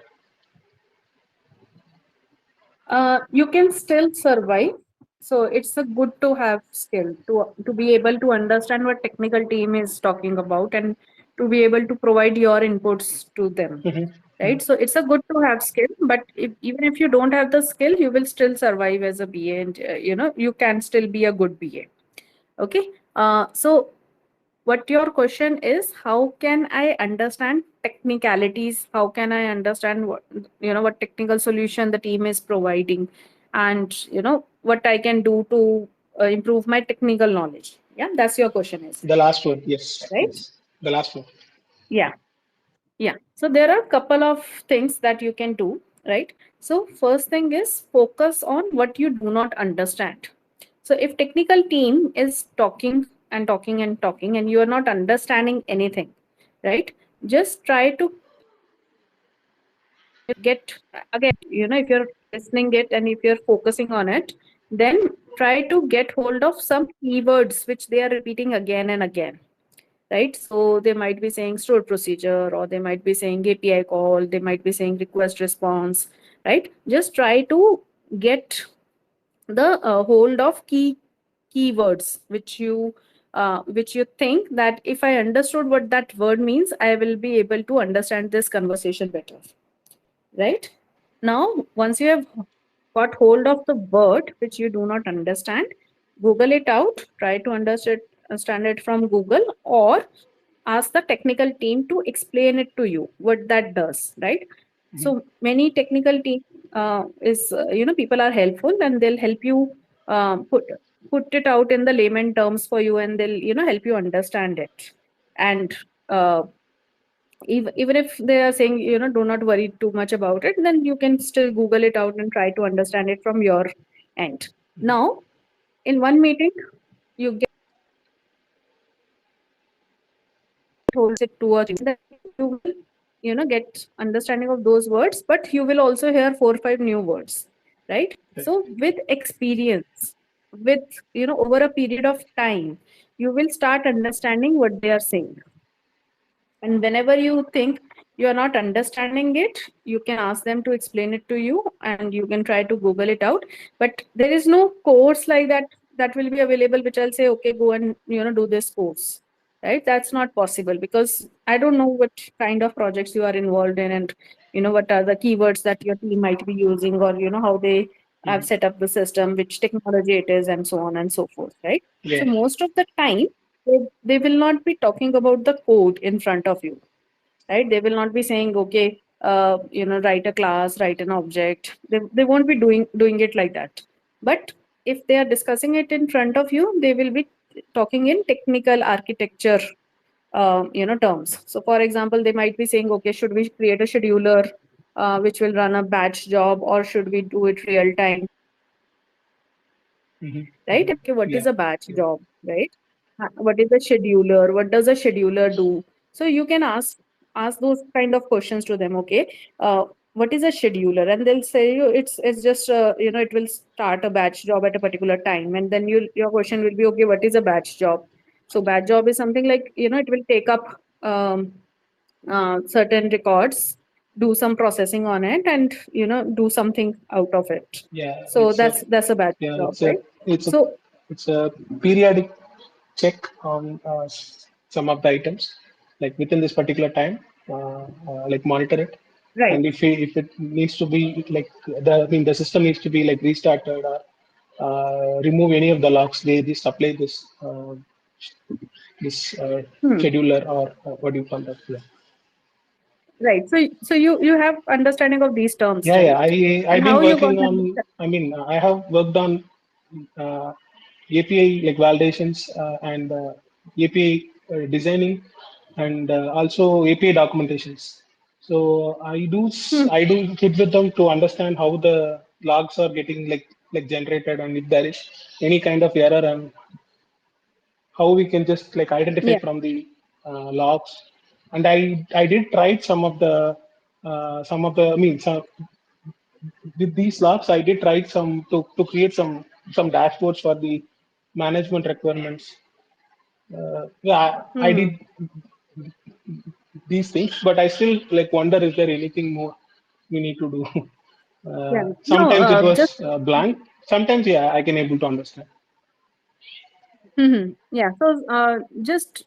You can still survive. So it's a good to have skill to be able to understand what technical team is talking about and to be able to provide your inputs to them. Mhm. Right, so it's a good to have skill, but even if you don't have the skill, you will still survive as a BA, and you can still be a good BA. Okay, so what your question is, how can I understand technicalities, how can I understand what technical solution the team is providing, and what I can do to improve my technical knowledge. Yeah, that's your question, is The last one, yes, right? yes, the last one. Yeah. Yeah, so there are a couple of things that you can do, right? So first thing is focus on what you do not understand. So if technical team is talking and talking and talking and you are not understanding anything, right? Just try to get, again, if you're listening it and if you're focusing on it, then try to get hold of some keywords which they are repeating again and again, right? So they might be saying stored procedure, or they might be saying API call, they might be saying request response, right? Just try to get the hold of keywords which you think that if I understood what that word means, I will be able to understand this conversation better, right? Now, once you have got hold of the word which you do not understand, Google it out, try to understand it from Google, or ask the technical team to explain it to you what that does, right? So many technical team is people are helpful and they'll help you put it out in the layman terms for you, and they'll help you understand it. And uh, even if they are saying do not worry too much about it, then you can still Google it out and try to understand it from your end. Now, in one meeting, you get holds it two or three, then you will get understanding of those words, but you will also hear 4 or 5 new words, right? So with experience, with over a period of time, you will start understanding what they are saying. And whenever you think you are not understanding it, you can ask them to explain it to you, and you can try to Google it out. But there is no course like that will be available which I'll say, okay, go and do this course. Right? That's not possible, because I don't know what kind of projects you are involved in, and what are the keywords that your team might be using, or how they have set up the system, which technology it is, and so on and so forth, right? So Yeah. most of the time they will not be talking about the code in front of you. right? They will not be saying, okay, write a class, write an object. They won't be doing it like that. But if they are discussing it in front of you, they will be talking in technical architecture terms. So for example, they might be saying, okay, should we create a scheduler which will run a batch job, or should we do it real time, Mm-hmm. right? Okay, what is Yeah. a batch job, right? What is a scheduler? What does a scheduler do? So you can ask those kind of questions to them. Okay, what is a scheduler? And they'll say you it's just it will start a batch job at a particular time, and then your question will be, okay, what is a batch job? So batch job is something like, it will take up certain records, do some processing on it, and do something out of it. Yeah. So that's a batch Yeah. job, right? It's a So it's a periodic check on some of the items, like within this particular time, like monitor it. right. And if it needs to be like the system needs to be like restarted, or remove any of the locks, they just apply this Hmm. scheduler, or what do you call that? Yeah. Right. So you have understanding of these terms, Yeah, right? I've And been how you got working on. understanding? I mean, I have worked on uh, API like validations, and API designing, and also API documentations. So Hmm. I do sit with them to understand how the logs are getting like generated, and if there is any kind of error, and how we can just like identify Yeah. from the logs. And I did try some of the I mean some, with these logs I did try to create some dashboards for the management requirements. Yeah, I Hmm. did these things, but I still like wonder, is there anything more we need to do? Yeah. No. Sometimes it Just. was blank. Sometimes, yeah, I can able to understand. Yeah. So just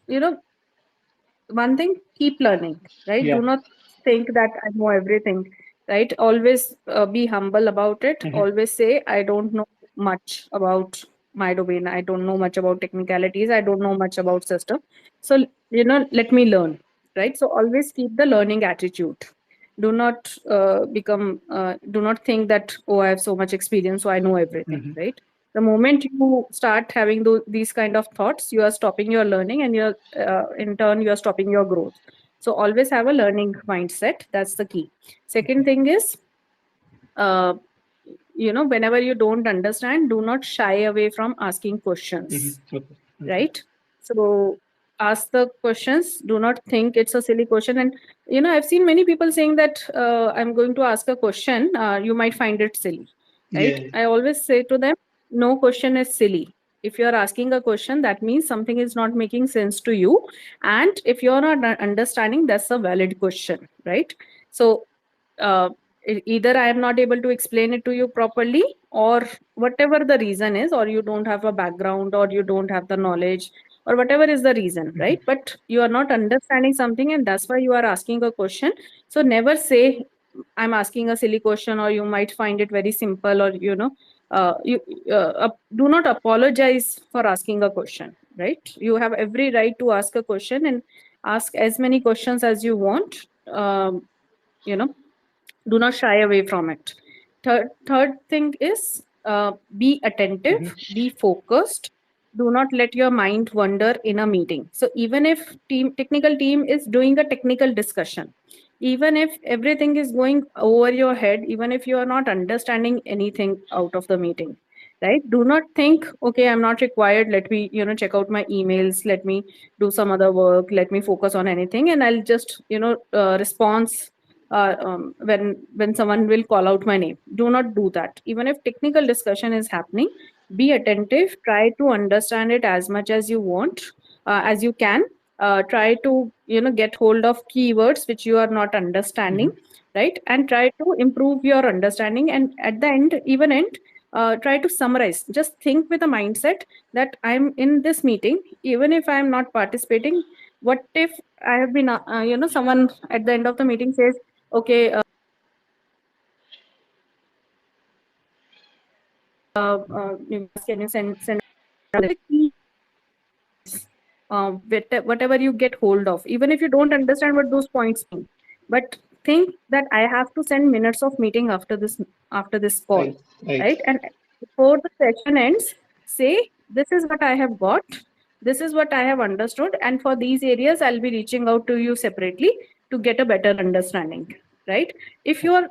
one thing, keep learning, right? Yeah. Do not think that I know everything, right? Always be humble about it. Hmm. Always say, I don't know much about my domain. I don't know much about technicalities. I don't know much about system. So, let me learn, right? So always keep the learning attitude. Do not think that, oh, I have so much experience, so I know everything, Hmm. right? The moment you start having these kind of thoughts, you are stopping your learning, and you're in turn you are stopping your growth. So always have a learning mindset. That's the key. Second thing is, uh, whenever you don't understand, do not shy away from asking Hmm. questions, Okay. Okay. right? So ask the questions. Do not think it's a silly question. And I've seen many people saying that, I'm going to ask a question, you might find it silly, right? Yeah. I always say to them, no question is silly. If you're asking a question, that means something is not making sense to you, and if you're not understanding, that's a valid question, right? So uh, either I am not able to explain it to you properly, or whatever the reason is, or you don't have a background, or you don't have the knowledge, or whatever is the reason, right? But you are not understanding something, and that's why you are asking a question. So never say, I'm asking a silly question, or you might find it very simple, or you do not apologize for asking a question, right? You have every right to ask a question, and ask as many questions as you want. You know do not shy away from it. Third thing is, be Hmm. attentive, be focused. Do not let your mind wander in a meeting. So even if technical team is doing a technical discussion, even if everything is going over your head, even if you are not understanding anything out of the meeting, right? Do not think, okay, I'm not required, let me check out my emails, let me do some other work, let me focus on anything, and I'll just respond when someone will call out my name. Do not do that. Even if technical discussion is happening, be attentive. Try to understand it as much as you want, as you can. Try to get hold of keywords which you are not understanding, right? And try to improve your understanding. And at the end, even end, try to summarize. Just think with a mindset that I'm in this meeting, even if I'm not participating. What if I have been, someone at the end of the meeting says, okay, can you send the keys whatever you get hold of, even if you don't understand what those points mean. But think that I have to send minutes of meeting after this call, Right. Right. right? And before the session ends, say, this is what I have got, this is what I have understood, and for these areas, I'll be reaching out to you separately to get a better understanding, right? If you're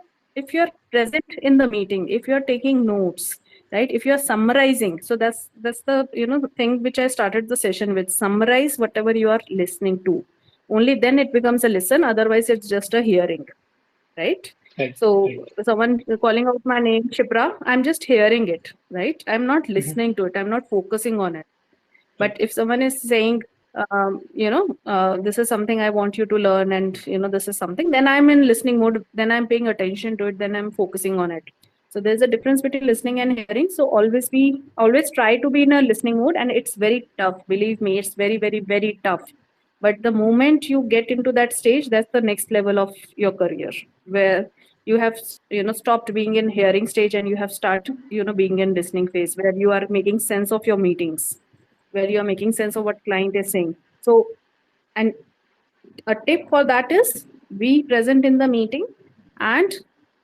present in the meeting, if you're taking notes, right, if you're summarizing, so that's the the thing which I started the session with. Summarize whatever you are listening to, only then it becomes a listen, otherwise it's just a hearing, right? Right. So Right. someone calling out my name, Shipra, I'm just hearing it, right? I'm not listening to it, I'm not focusing on it. But Right. if someone is saying, this is something I want you to learn, and this is something, then I'm in listening mode, then I'm paying attention to it, then I'm focusing on it. So there's a difference between listening and hearing. So always try to be in a listening mode, and it's very tough. Believe me, it's very, very, very tough. But the moment you get into that stage, that's the next level of your career, where you have stopped being in hearing stage and you have started being in listening phase, where you are making sense of your meetings, where you are making sense of what client is saying. So, and a tip for that is, be present in the meeting and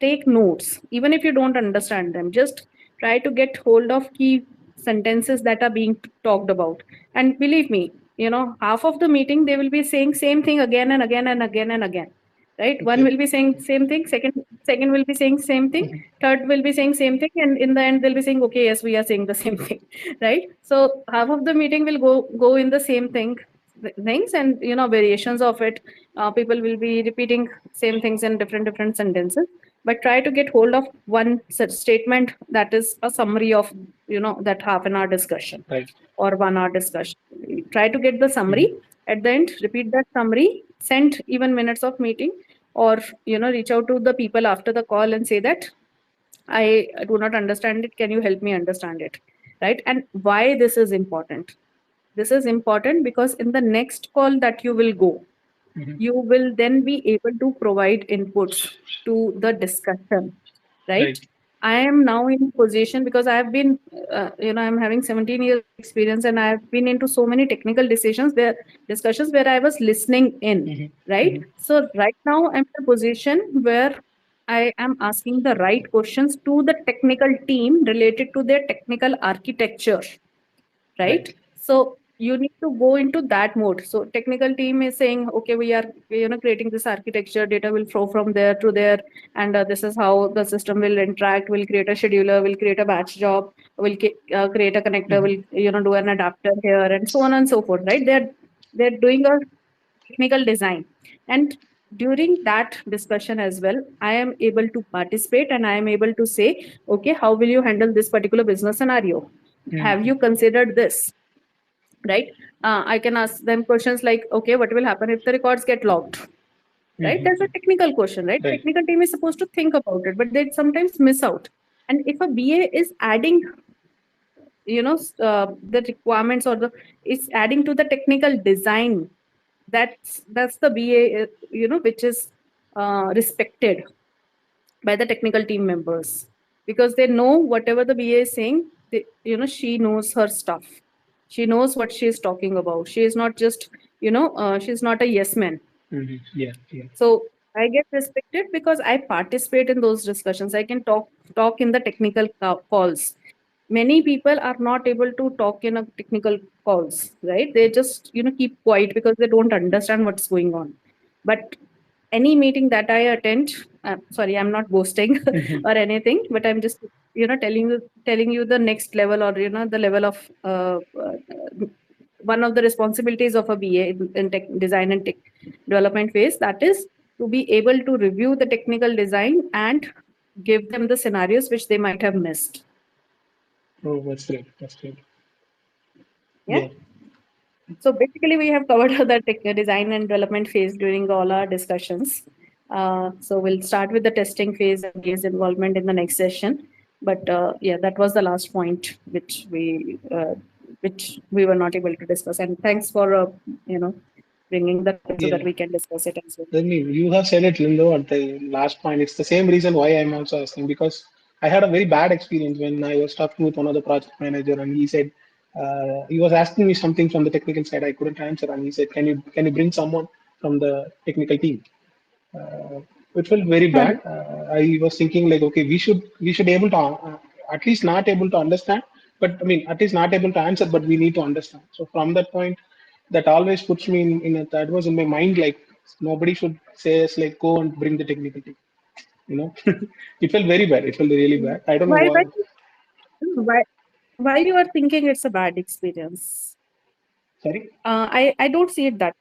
take notes. Even if you don't understand them, just try to get hold of key sentences that are being talked about. And believe me, half of the meeting they will be saying same thing again and again and again and again, right? One Okay. will be saying same thing, second will be saying same thing, third will be saying same thing, and in the end they'll be saying, okay, yes, we are saying the same thing, right? So half of the meeting will go in the same things, and variations of it. People will be repeating same things in different sentences, but try to get hold of one such statement that is a summary of that half an hour discussion Right. or 1 hour discussion. Try to get the summary. At the end, repeat that summary, send even minutes of meeting, or reach out to the people after the call and say that I do not understand it, can you help me understand it, right? And why this is important? This is important because in the next call that you will go, you will then be able to provide inputs to the discussion, right? Right. I am now in a position because I have been, I'm having 17 years experience, and I have been into so many technical discussions where I was listening in, right? So right now I'm in a position where I am asking the right questions to the technical team related to their technical architecture, right? Right. So you need to go into that mode. So technical team is saying, okay, we are creating this architecture, data will flow from there to there, and this is how the system will interact. We'll create a scheduler, we'll create a batch job, we'll create a connector, we'll do an adapter here, and so on and so forth, right? They're doing a technical design, and during that discussion as well, I am able to participate, and I am able to say, okay, how will you handle this particular business scenario? Have you considered this, right? I can ask them questions like, okay, what will happen if the records get logged, right? That's a technical question, right? Right. Technical team is supposed to think about it, but they sometimes miss out. And if a BA is adding the requirements, or the is adding to the technical design, that's the BA which is respected by the technical team members, because they know whatever the BA is saying, she knows her stuff. She knows what she is talking about. She is not just, she's not a yes man. Yeah. Yeah. So I get respected because I participate in those discussions. I can talk in the technical calls. Many people are not able to talk in a technical calls, right? They just keep quiet because they don't understand what's going on. But any meeting that I attend, sorry, I'm not boasting or anything, but I'm just telling you the next level, or the level of one of the responsibilities of a BA in tech design and tech development phase, that is to be able to review the technical design and give them the scenarios which they might have missed. Oh, that's great. That's great. Yeah. So basically, we have covered the design and development phase during all our discussions. So we'll start with the testing phase and BA's involvement in the next session. But yeah, that was the last point which we were not able to discuss. And thanks for bringing that so that we can discuss it as well. Then you have said it, Lindo, at the last point. It's the same reason why I'm also asking, because I had a very bad experience when I was talking with one of the project manager, and he said, He was asking me something from the technical side. I couldn't answer, and he said, "Can you bring someone from the technical team?" It felt very bad. I was thinking like, okay, we should able to at least not able to understand, but I mean, at least not able to answer, but we need to understand. So from that point, that always puts me that was in my mind, like nobody should say us like go and bring the technical team. It felt very bad. It felt really bad. I don't know Why, why. why, why you are thinking it's a bad experience? Sorry. I don't see it that.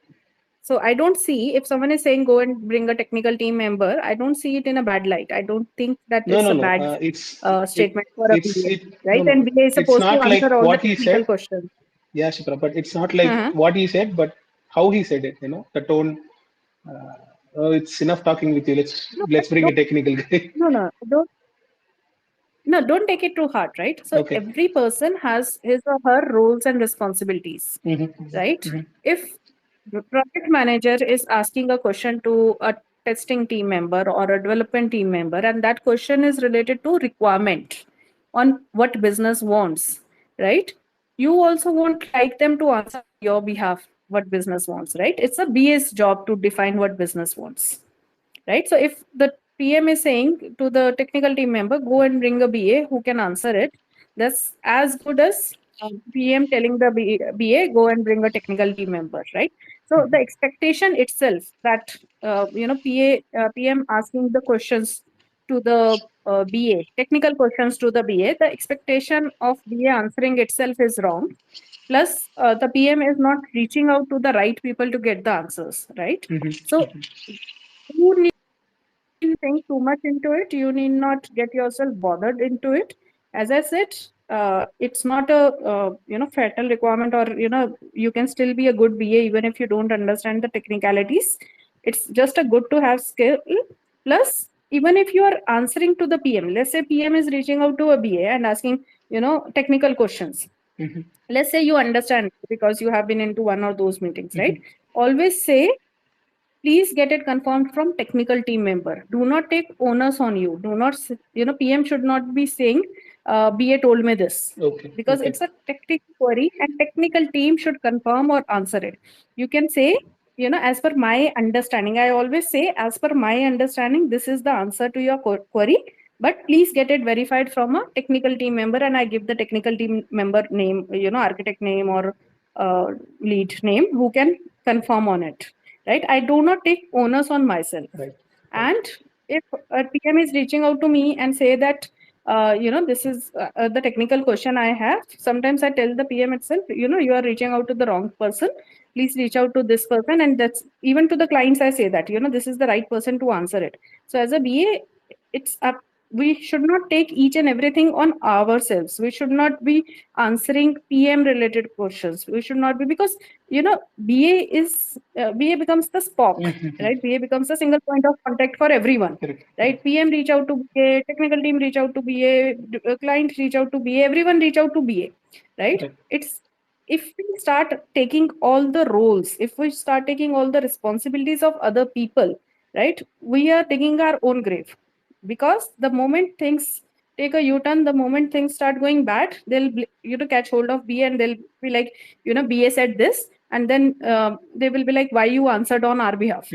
So I don't see if someone is saying go and bring a technical team member, I don't see it in a bad light. I don't think that No, it's no, a no. bad It, statement for a it's BA, it. No, right? no. And BA is It's supposed to not like answer all the what he technical said. questions. Yeah, Shikra, but it's not like Uh-huh. what he said, but how he said it. The tone. Oh, it's enough talking with you. Let's No, but let's bring a technical guy. don't take it too hard, right? So Okay. every person has his or her roles and responsibilities, Mm-hmm. right? Mm-hmm. If the project manager is asking a question to a testing team member or a development team member, and that question is related to requirement on what business wants, right? You also won't like them to answer on your behalf what business wants, right? It's a BA's job to define what business wants, right? So if the PM is saying to the technical team member, go and bring a BA who can answer it, that's as good as PM telling the BA, go and bring a technical team member, right? So the expectation itself that PM asking the questions to the BA, technical questions to the BA, the expectation of BA answering itself is wrong. Plus, the PM is not reaching out to the right people to get the answers, right? So you need to think too much into it. You need not get yourself bothered into it. As I said, it's not a fatal requirement, or you can still be a good BA even if you don't understand the technicalities. It's just a good to have skill. Plus, even if you are answering to the PM, let's say PM is reaching out to a BA and asking technical questions. Mm-hmm. Let's say you understand because you have been into one or those meetings, right? Always say, please get it confirmed from technical team member. Do not take onus on you. Do not, PM should not be saying, BA told me this. Okay. Because Okay. it's a technical query and technical team should confirm or answer it. You can say, as per my understanding, I always say, as per my understanding, this is the answer to your query, but please get it verified from a technical team member, and I give the technical team member name, architect name or lead name who can confirm on it, right? I do not take onus on myself. Right. And if a PM is reaching out to me and say that, this is the technical question I have, sometimes I tell the PM itself, you are reaching out to the wrong person. Please reach out to this person. And that's even to the clients, I say that, this is the right person to answer it. So as a BA, it's up. We should not take each and everything on ourselves. We should not be answering PM related questions. We should not be, because BA becomes the Spock, right? BA becomes the single point of contact for everyone, Correct. right? PM reach out to BA, technical team reach out to BA, client reach out to BA, everyone reach out to BA, right? Right. It's, if we start taking all the roles, if we start taking all the responsibilities of other people, right, we are digging our own grave. Because the moment things take a U-turn, the moment things start going bad, they'll catch hold of BA and they'll be like, BA said this, and then they will be like, why you answered on our behalf,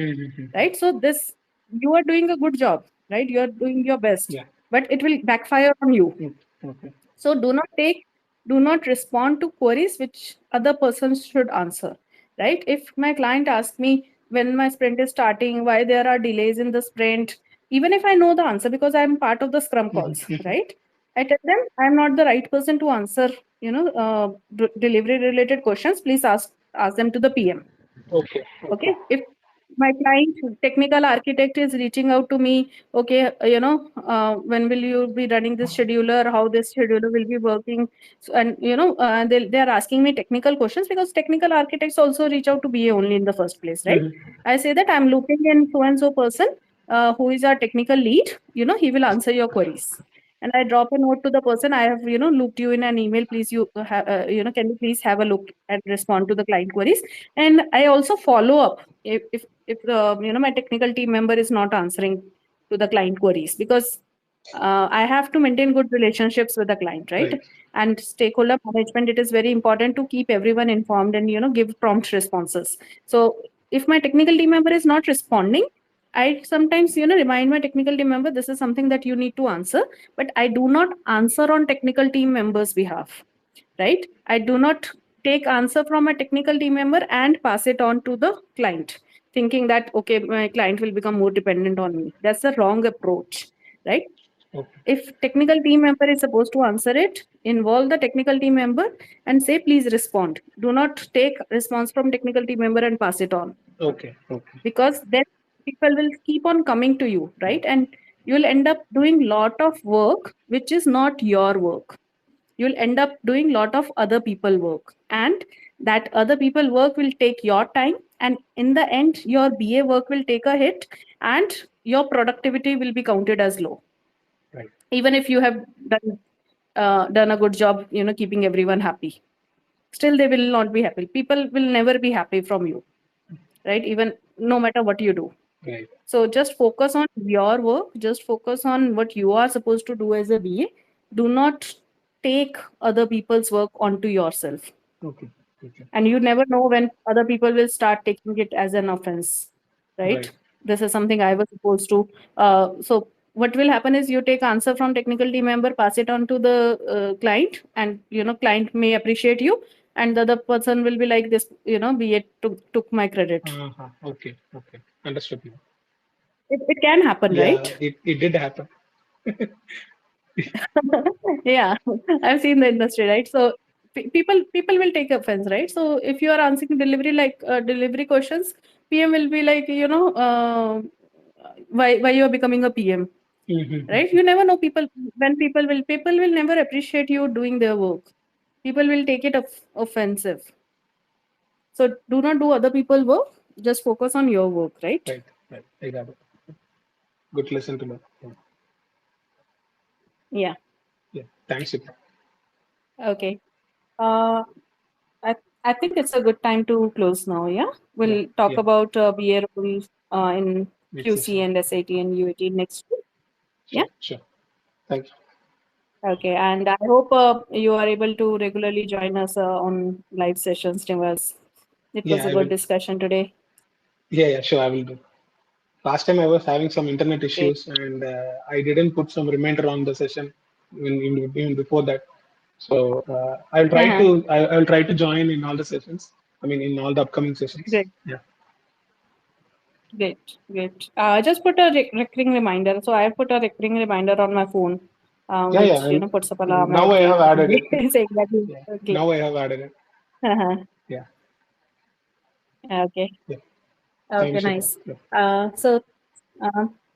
right? So this, you are doing a good job, right? You are doing your best, Yeah. but it will backfire on you. Okay. So do not respond to queries which other persons should answer, right? If my client asks me when my sprint is starting, why there are delays in the sprint, even if I know the answer because I'm part of the Scrum calls, right? I tell them I'm not the right person to answer, delivery related questions. Please ask them to the PM. Okay. Okay. If my client technical architect is reaching out to me, okay, when will you be running this scheduler, how this scheduler will be working? So, and they're asking me technical questions, because technical architects also reach out to BA only in the first place, right? I say that I'm looping in so and so person who is our technical lead, he will answer your queries. And I drop a note to the person, I have looped you in an email, please can you please have a look and respond to the client queries. And I also follow up if the my technical team member is not answering to the client queries, because I have to maintain good relationships with the client, right? Right. And stakeholder management, it is very important to keep everyone informed and give prompt responses. So if my technical team member is not responding, I sometimes remind my technical team member this is something that you need to answer, but I do not answer on technical team members' behalf, right? I do not take answer from a technical team member and pass it on to the client, thinking that okay, my client will become more dependent on me. That's the wrong approach, right? Okay. If technical team member is supposed to answer it, involve the technical team member and say please respond. Do not take response from technical team member and pass it on, Okay. Okay. because then people will keep on coming to you, right? And you'll end up doing lot of work which is not your work. You'll end up doing lot of other people work, and that other people work will take your time, and in the end your BA work will take a hit, and your productivity will be counted as low, Right. even if you have done a good job keeping everyone happy. Still they will not be happy. People will never be happy from you, right? Even no matter what you do. Right. So just focus on your work, just focus on what you are supposed to do as a BA. Do not take other people's work onto yourself. Okay. Okay. And you never know when other people will start taking it as an offense, right? Right. This is something I was supposed to. So what will happen is you take answer from technical team member, pass it on to the client, and client may appreciate you, and the other person will be like this, BA took my credit. Uh-huh. Okay. Okay. Understood. It can happen, Yeah, right? it did happen. Yeah, I've seen the industry, right? So people will take offense, right? So if you are answering delivery questions, PM will be like, why you are becoming a PM, Mm-hmm. right? You never know people when people will never appreciate you doing their work. People will take it offensive. So do not do other people work. Just focus on your work, right? Right. Right. I got it. Good lesson to learn. Yeah. Yeah. Yeah. Thanks, Shikha. Okay. Uh, I think it's a good time to close now. Yeah, Yeah. we'll talk Yeah. about BA rules in Next QC session. and SAT and UAT next week. Yeah. Sure. Sure. Thank you. Okay, and I hope you are able to regularly join us on live sessions, Nivas. It was Yeah, a I good will. discussion today. Yeah. Yeah. Sure. I will do. Last time I was having some internet Great. issues and I didn't put some reminder on the session even before that. So I'll try Uh-huh. to I'll try to join in all the sessions. I mean, in all the upcoming sessions. Great, Yeah. great, great. Just put a recurring reminder. So I put a recurring reminder on my phone, Yeah. Yeah. which puts up alarm Now I every have added it. saying that Yeah. okay. Now I have added it. Uh-huh. Yeah. Okay. Yeah. Okay, Thanks, Shikha. nice. Yeah. So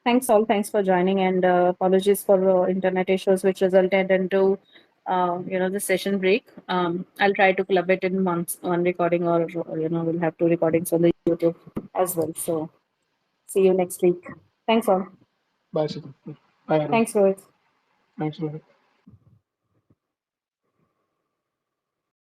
thanks all. Thanks for joining, and apologies for internet issues which resulted into the session break. I'll try to club it in one recording, or we'll have two recordings on the YouTube as well. So see you next week. Thanks all. Bye, Shikha. Bye, everyone. Thanks, Rohit. Thanks, Rohit.